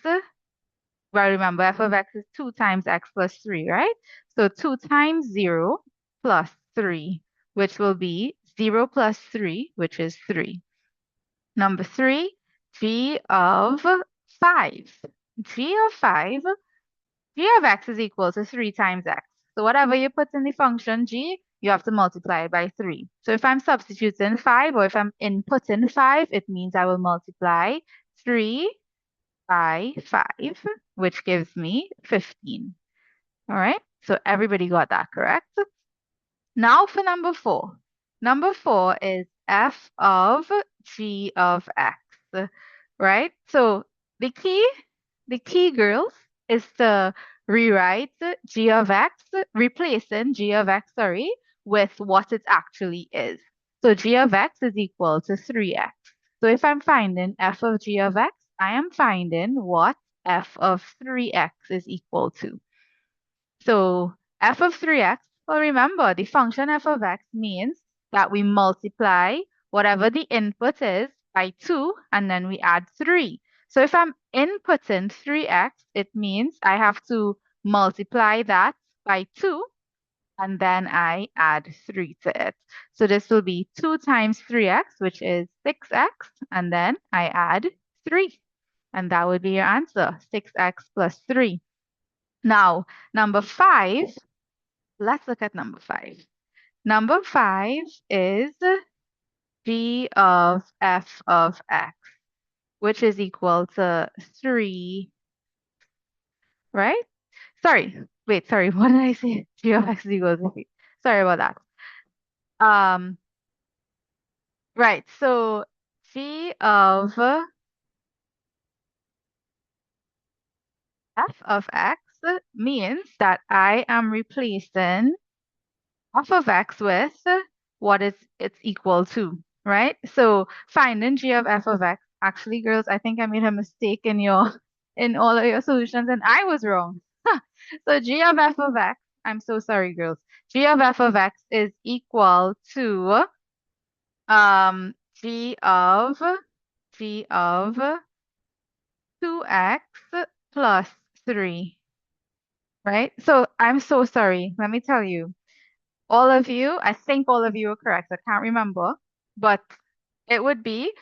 well, remember, f of x is 2 times x plus 3, right? So 2 times 0 plus 3, which will be 0 plus 3, which is 3. Number 3, g of 5. g of 5, g of x is equal to 3 times x. So whatever you put in the function g, you have to multiply it by 3. So if I'm substituting 5 or if I'm inputting 5, it means I will multiply 3 by 5, which gives me 15. All right, so everybody got that correct. Now for number 4. Number 4 is f of g of x, right? So the key, girls, is to rewrite g of x, replacing g of x, sorry, with what it actually is. So g of x is equal to 3x. So if I'm finding f of g of x, I am finding what f of 3x is equal to. So f of 3x, well, remember, the function f of x means that we multiply whatever the input is by 2, and then we add 3. So if I'm inputting 3x, it means I have to multiply that by 2, and then I add 3 to it. So this will be 2 times 3x, which is 6x, and then I add 3. And that would be your answer, 6x plus 3. Now, number 5, let's look at number 5. Number 5 is g of f of x, which is equal to 3, right? Sorry, wait, sorry, what did I say? G of x is equal to 3. Sorry about that. Right, so g of f of x means that I am replacing f of x with what it's equal to, right? So finding g of f of x. Actually, girls, I think I made a mistake in your in all of your solutions, and I was wrong. So g of f of x, I'm so sorry, girls. G of f of x is equal to g of 2x plus 3, right? So I'm so sorry. Let me tell you. All of you, I think all of you are correct. I can't remember, but it would be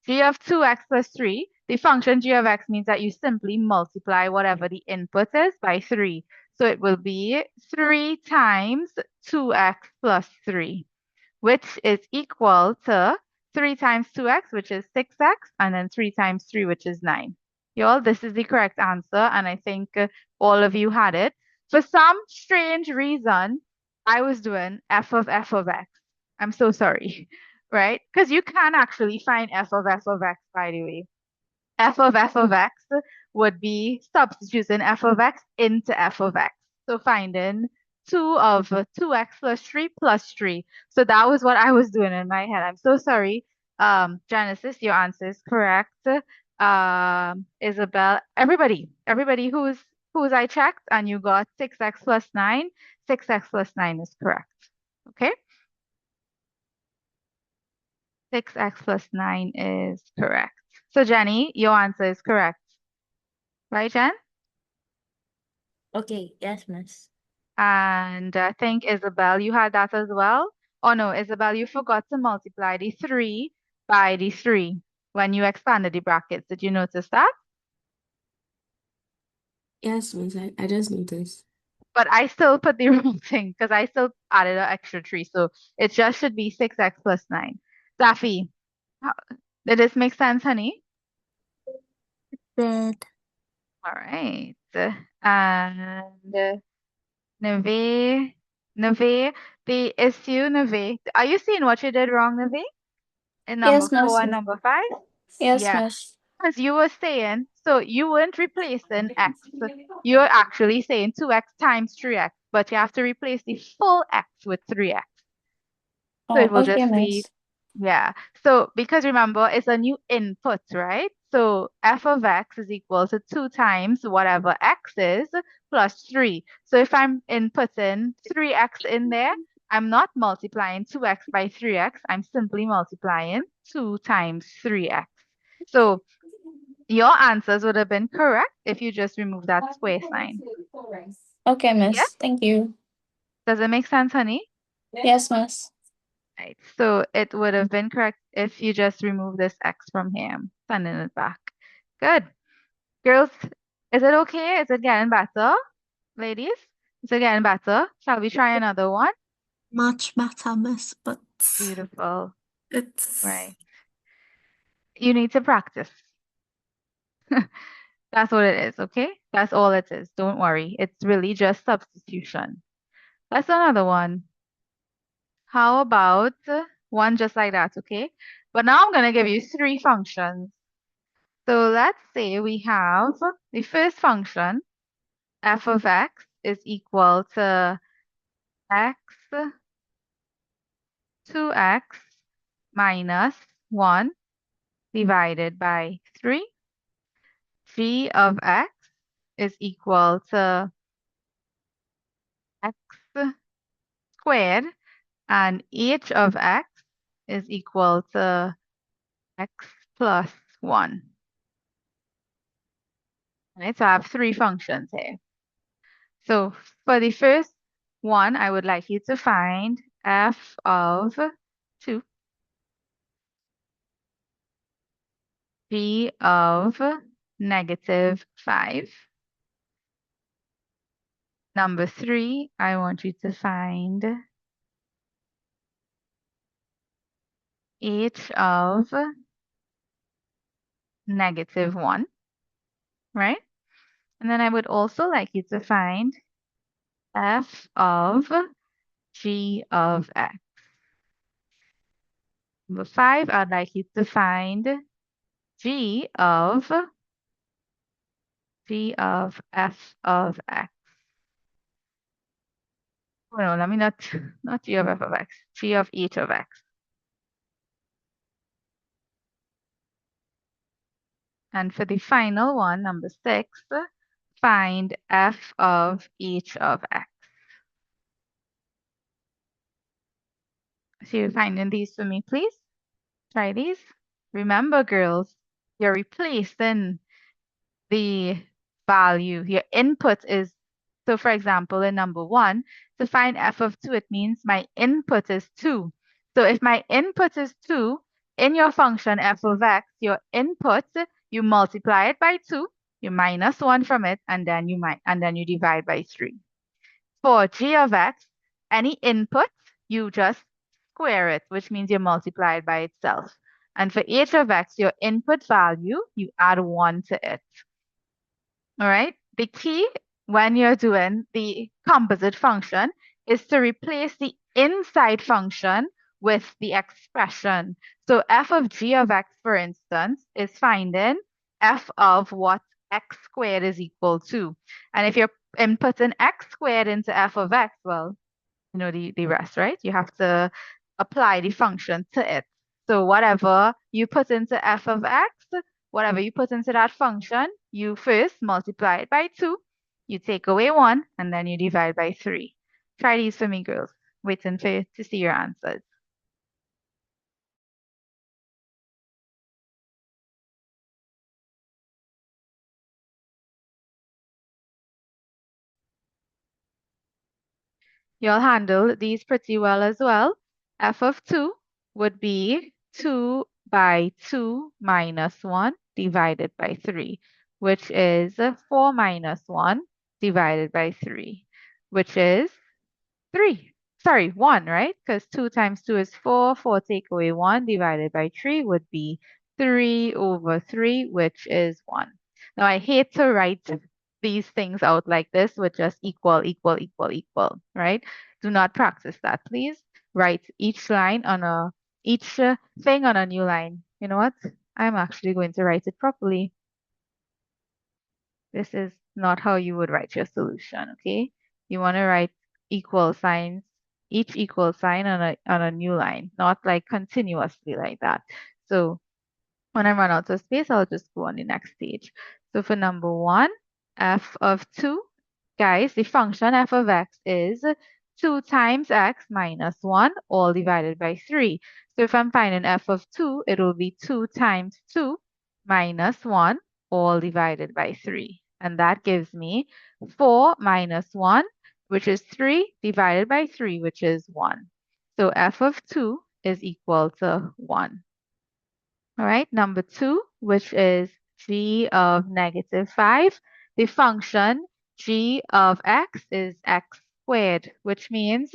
g of 2x plus 3. The function g of x means that you simply multiply whatever the input is by 3. So it will be 3 times 2x plus 3, which is equal to 3 times 2x, which is 6x, and then 3 times 3, which is 9. Y'all, this is the correct answer, and I think all of you had it. For some strange reason, I was doing f of x. I'm so sorry, right? Because you can actually find f of x, by the way. F of x would be substituting f of x into f of x. So finding 2 of 2x plus 3 plus 3. So that was what I was doing in my head. I'm so sorry. Genesis, your answer is correct. Isabel, everybody who's I checked and you got 6x plus 9, 6x plus 9 is correct. Okay? 6x plus 9 is correct. So Jenny, your answer is correct. Right, Jen? Okay, yes, miss. And I think Isabel, you had that as well. Oh no, Isabel, you forgot to multiply the 3 by the 3 when you expanded the brackets. Did you notice that? Yes, miss. I just noticed. But I still put the wrong thing because I still added an extra 3. So it just should be 6x plus 9. Safi, did this make sense, honey? Did. All right. And Neve, the issue, Neve. Are you seeing what you did wrong, Neve? In number Yes, 4 miss. and number 5? Yes, Yeah, miss. as you were saying, so you weren't replacing x. You're actually saying 2x times 3x, but you have to replace the full x with 3x. So it Oh, will okay, just be, miss. yeah. So because remember, it's a new input, right? So f of x is equal to 2 times whatever x is plus 3. So if I'm inputting 3x in there, I'm not multiplying 2x by 3x. I'm simply multiplying 2 times 3x. So your answers would have been correct if you just remove that square sign. Okay, Yeah? miss. Thank you. Does it make sense, honey? Yes, miss. Right. So it would have been correct if you just remove this X from here. I'm sending it back. Good. Girls, is it okay? Is it getting better? Ladies, is it getting better? Shall we try another one? Much better, miss, but Beautiful. it's Right. You need to practice. That's what it is, okay? That's all it is. Don't worry. It's really just substitution. That's another one. How about one just like that, okay? But now I'm going to give you 3 functions. So let's say we have the first function, f of x is equal to x 2x minus 1 divided by 3. G of x is equal to x squared, and h of x is equal to x plus 1. Right, so I have 3 functions here. So for the first one, I would like you to find f of 2, g of negative 5. Number 3, I want you to find h of negative 1, right? And then I would also like you to find f of g of x. Number 5, I'd like you to find g of g of f of x. Oh no, let me not g of f of x, g of h of x. And for the final one, number 6, find f of h of x. So you're finding these for me, please? Try these. Remember, girls, you're replacing the value. Your input is, so for example, in number 1, to find f of 2, it means my input is 2. So if my input is 2, in your function f of x, your input, you multiply it by 2, you minus 1 from it, and then you divide by 3. For g of x, any input, you just square it, which means you multiply it by itself. And for h of x, your input value, you add 1 to it. All right. The key when you're doing the composite function is to replace the inside function with the expression. So f of g of x, for instance, is finding f of what x squared is equal to. And if you're inputting x squared into f of x, well, you know the rest, right? You have to apply the function to it. So whatever you put into f of x, whatever you put into that function, you first multiply it by 2, you take away 1, and then you divide by 3. Try these for me, girls. Waiting for you to see your answers. You'll handle these pretty well as well. F of 2 would be 2 by 2 minus 1 divided by 3, which is 4 minus 1 divided by 3, which is 3. Sorry, 1, right? Because 2 times 2 is 4. 4 take away 1 divided by 3 would be 3 over 3, which is 1. Now, I hate to write these things out like this with just equal, equal, equal, equal, right? Do not practice that, please. Write each line on each thing on a new line. You know what? I'm actually going to write it properly. This is not how you would write your solution, okay? You want to write equal signs, each equal sign on a new line, not like continuously like that. So when I run out of space, I'll just go on the next page. So for number 1, f of 2, guys, the function f of x is 2 times x minus 1, all divided by 3. So if I'm finding f of 2, it will be 2 times 2 minus 1, all divided by 3. And that gives me 4 minus 1, which is 3, divided by 3, which is 1. So f of 2 is equal to 1. All right, number 2, which is g of negative 5. The function g of x is x squared, which means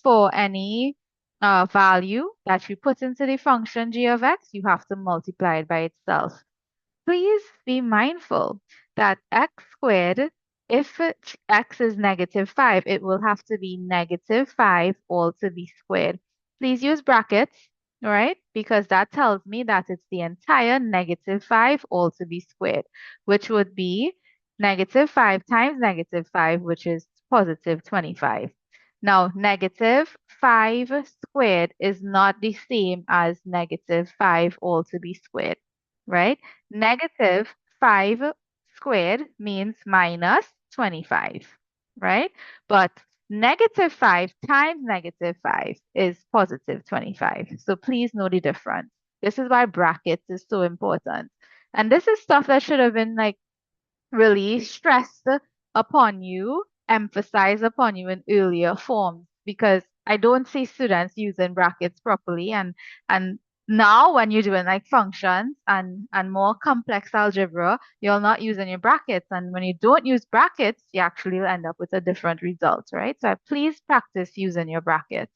for any value that you put into the function g of x, you have to multiply it by itself. Please be mindful that x squared, if x is negative 5, it will have to be negative 5 all to be squared. Please use brackets, all right? Because that tells me that it's the entire negative 5 all to be squared, which would be negative 5 times negative 5, which is positive 25. Now, negative 5 squared is not the same as negative 5 all to be squared, right? Negative 5 squared means minus 25, right? But negative 5 times negative 5 is positive 25. So please know the difference. This is why brackets is so important. And this is stuff that should have been like really stressed upon you, emphasized upon you in earlier forms, because I don't see students using brackets properly, and now when you're doing like functions and more complex algebra, you're not using your brackets, and when you don't use brackets, you actually will end up with a different result, right? So please practice using your brackets.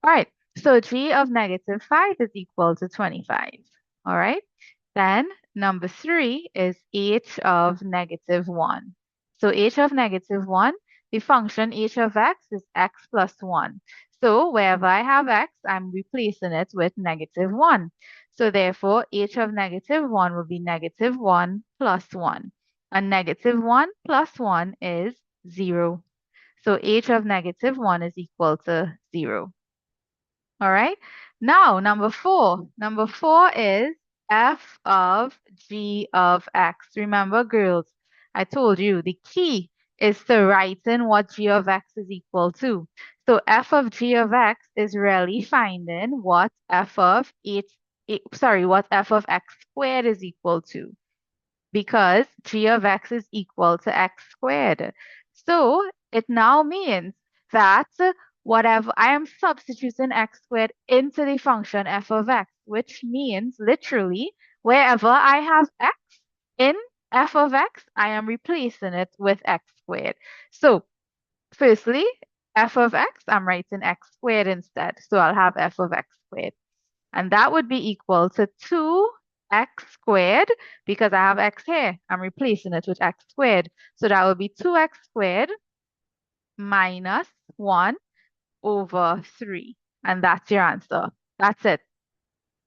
All right, so g of negative 5 is equal to 25. All right, then number 3 is h of negative 1. So h of negative 1, the function h of x is x plus 1. So wherever I have x, I'm replacing it with negative 1. So therefore, h of negative 1 will be negative 1 plus 1. A -1 plus 1 is 0. So h of -1 is equal to 0. All right. Now, number 4. Number 4 is f of g of x. Remember, girls, I told you the key is to write in what g of x is equal to. So f of g of x is really finding what f of what f of x squared is equal to, because g of x is equal to x squared. So it now means that whatever I am substituting x squared into the function f of x, which means literally wherever I have x in f of x, I am replacing it with x squared. So firstly, f of x, I'm writing x squared instead. So I'll have f of x squared. And that would be equal to 2x squared, because I have x here. I'm replacing it with x squared. So that would be 2x squared minus 1 over 3. And that's your answer. That's it.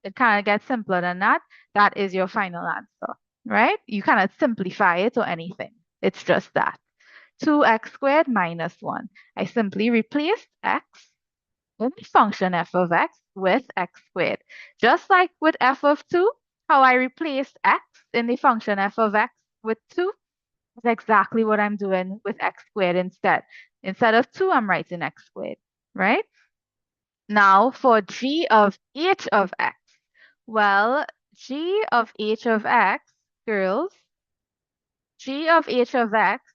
It kind of gets simpler than that. That is your final answer, right? You cannot simplify it or anything. It's just that. 2x squared minus 1. I simply replaced x in the function f of x with x squared. Just like with f of 2, how I replaced x in the function f of x with 2 is exactly what I'm doing with x squared instead. Instead of 2, I'm writing x squared, right? Now for g of h of x. Well, g of h of x, girls, g of h of x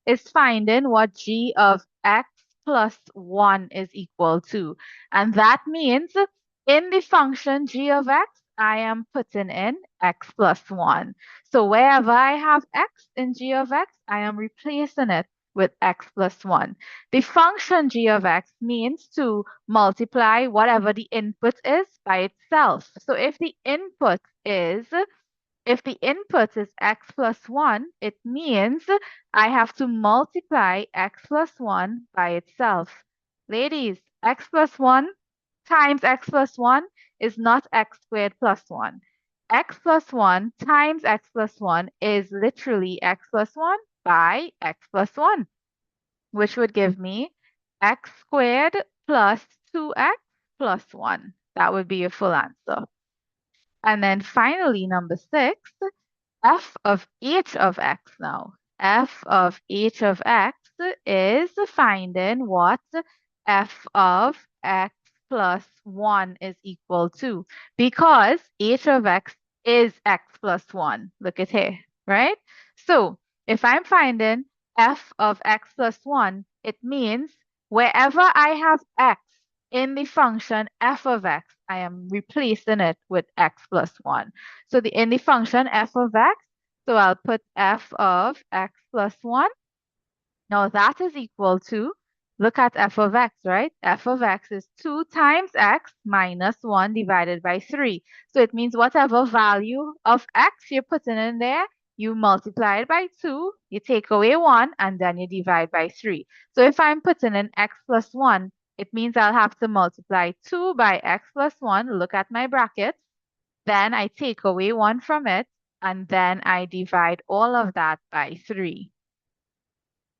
is finding what g of x plus 1 is equal to. And that means in the function g of x, I am putting in x plus 1. So wherever I have x in g of x, I am replacing it with x plus 1. The function g of x means to multiply whatever the input is by itself. So if the input is x plus 1, it means I have to multiply x plus 1 by itself. Ladies, x plus 1 times x plus 1 is not x squared plus 1. X plus 1 times x plus 1 is literally x plus 1 by x plus 1, which would give me x squared plus 2x plus 1. That would be your full answer. And then finally, number 6, f of h of x now. F of h of x is finding what f of x plus 1 is equal to, because h of x is x plus 1. Look at here, right? So if I'm finding f of x plus 1, it means wherever I have x in the function f of x, I am replacing it with x plus 1. So in the function f of x, so I'll put f of x plus 1. Now that is equal to, look at f of x, right? F of x is 2 times x minus 1 divided by 3. So it means whatever value of x you're putting in there, you multiply it by 2, you take away 1, and then you divide by 3. So if I'm putting in x plus 1, it means I'll have to multiply 2 by x plus 1. Look at my brackets. Then I take away 1 from it, and then I divide all of that by 3.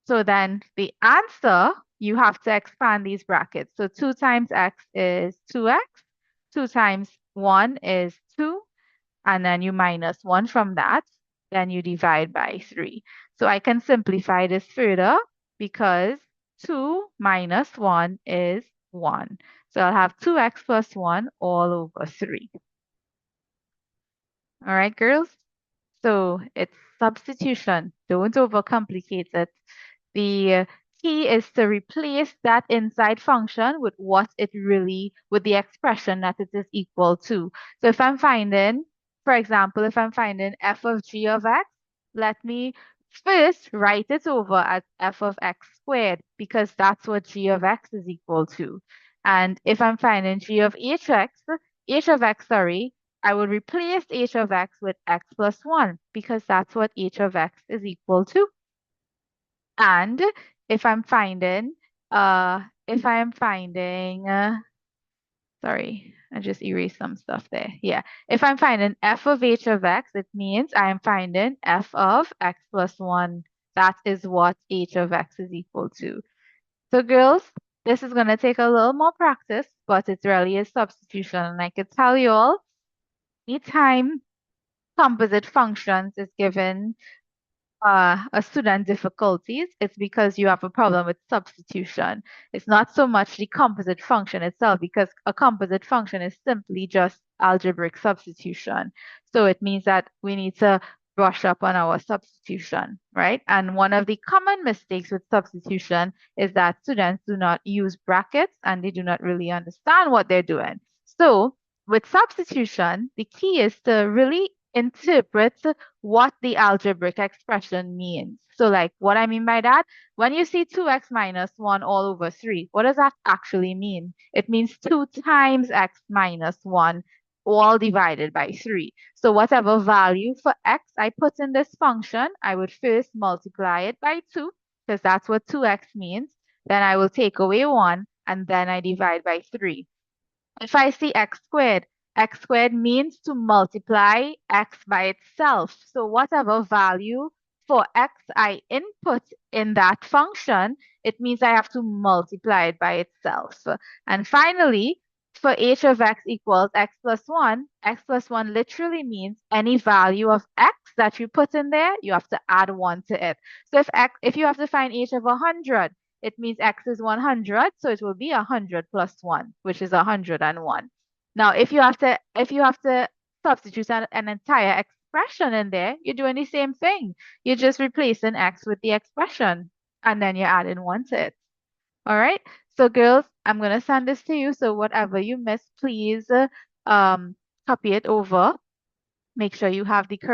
So then the answer, you have to expand these brackets. So 2 times x is 2x, 2 times 1 is 2, and then you minus 1 from that, then you divide by 3. So I can simplify this further, because 2 minus 1 is 1. So I'll have 2x plus 1 all over 3. All right, girls? So it's substitution. Don't overcomplicate it. The key is to replace that inside function with with the expression that it is equal to. So if I'm finding, for example, if I'm finding f of g of x, let me first write it over as f of x squared, because that's what g of x is equal to. And if I'm finding g of h of x, sorry, I would replace h of x with x plus 1, because that's what h of x is equal to. And if I'm finding, if I am finding Sorry, I just erased some stuff there. Yeah, if I'm finding f of h of x, it means I am finding f of x plus 1. That is what h of x is equal to. So girls, this is going to take a little more practice, but it really is substitution. And I could tell you all, anytime composite functions is given a student difficulties, it's because you have a problem with substitution. It's not so much the composite function itself, because a composite function is simply just algebraic substitution. So it means that we need to brush up on our substitution, right? And one of the common mistakes with substitution is that students do not use brackets and they do not really understand what they're doing. So with substitution, the key is to really interpret what the algebraic expression means. So like what I mean by that, when you see 2x minus 1 all over 3, what does that actually mean? It means 2 times x minus 1 all divided by 3. So whatever value for x I put in this function, I would first multiply it by 2, because that's what 2x means. Then I will take away 1, and then I divide by 3. If I see x squared means to multiply x by itself. So whatever value for x I input in that function, it means I have to multiply it by itself. And finally, for h of x equals x plus 1 literally means any value of x that you put in there, you have to add 1 to it. So if you have to find h of 100, it means x is 100, so it will be 100 plus 1, which is 101. Now, if you have to substitute an entire expression in there, you're doing the same thing. You're just replacing x with the expression, and then you're adding 1 to it. All right? So girls, I'm going to send this to you, so whatever you missed, please copy it over. Make sure you have the correct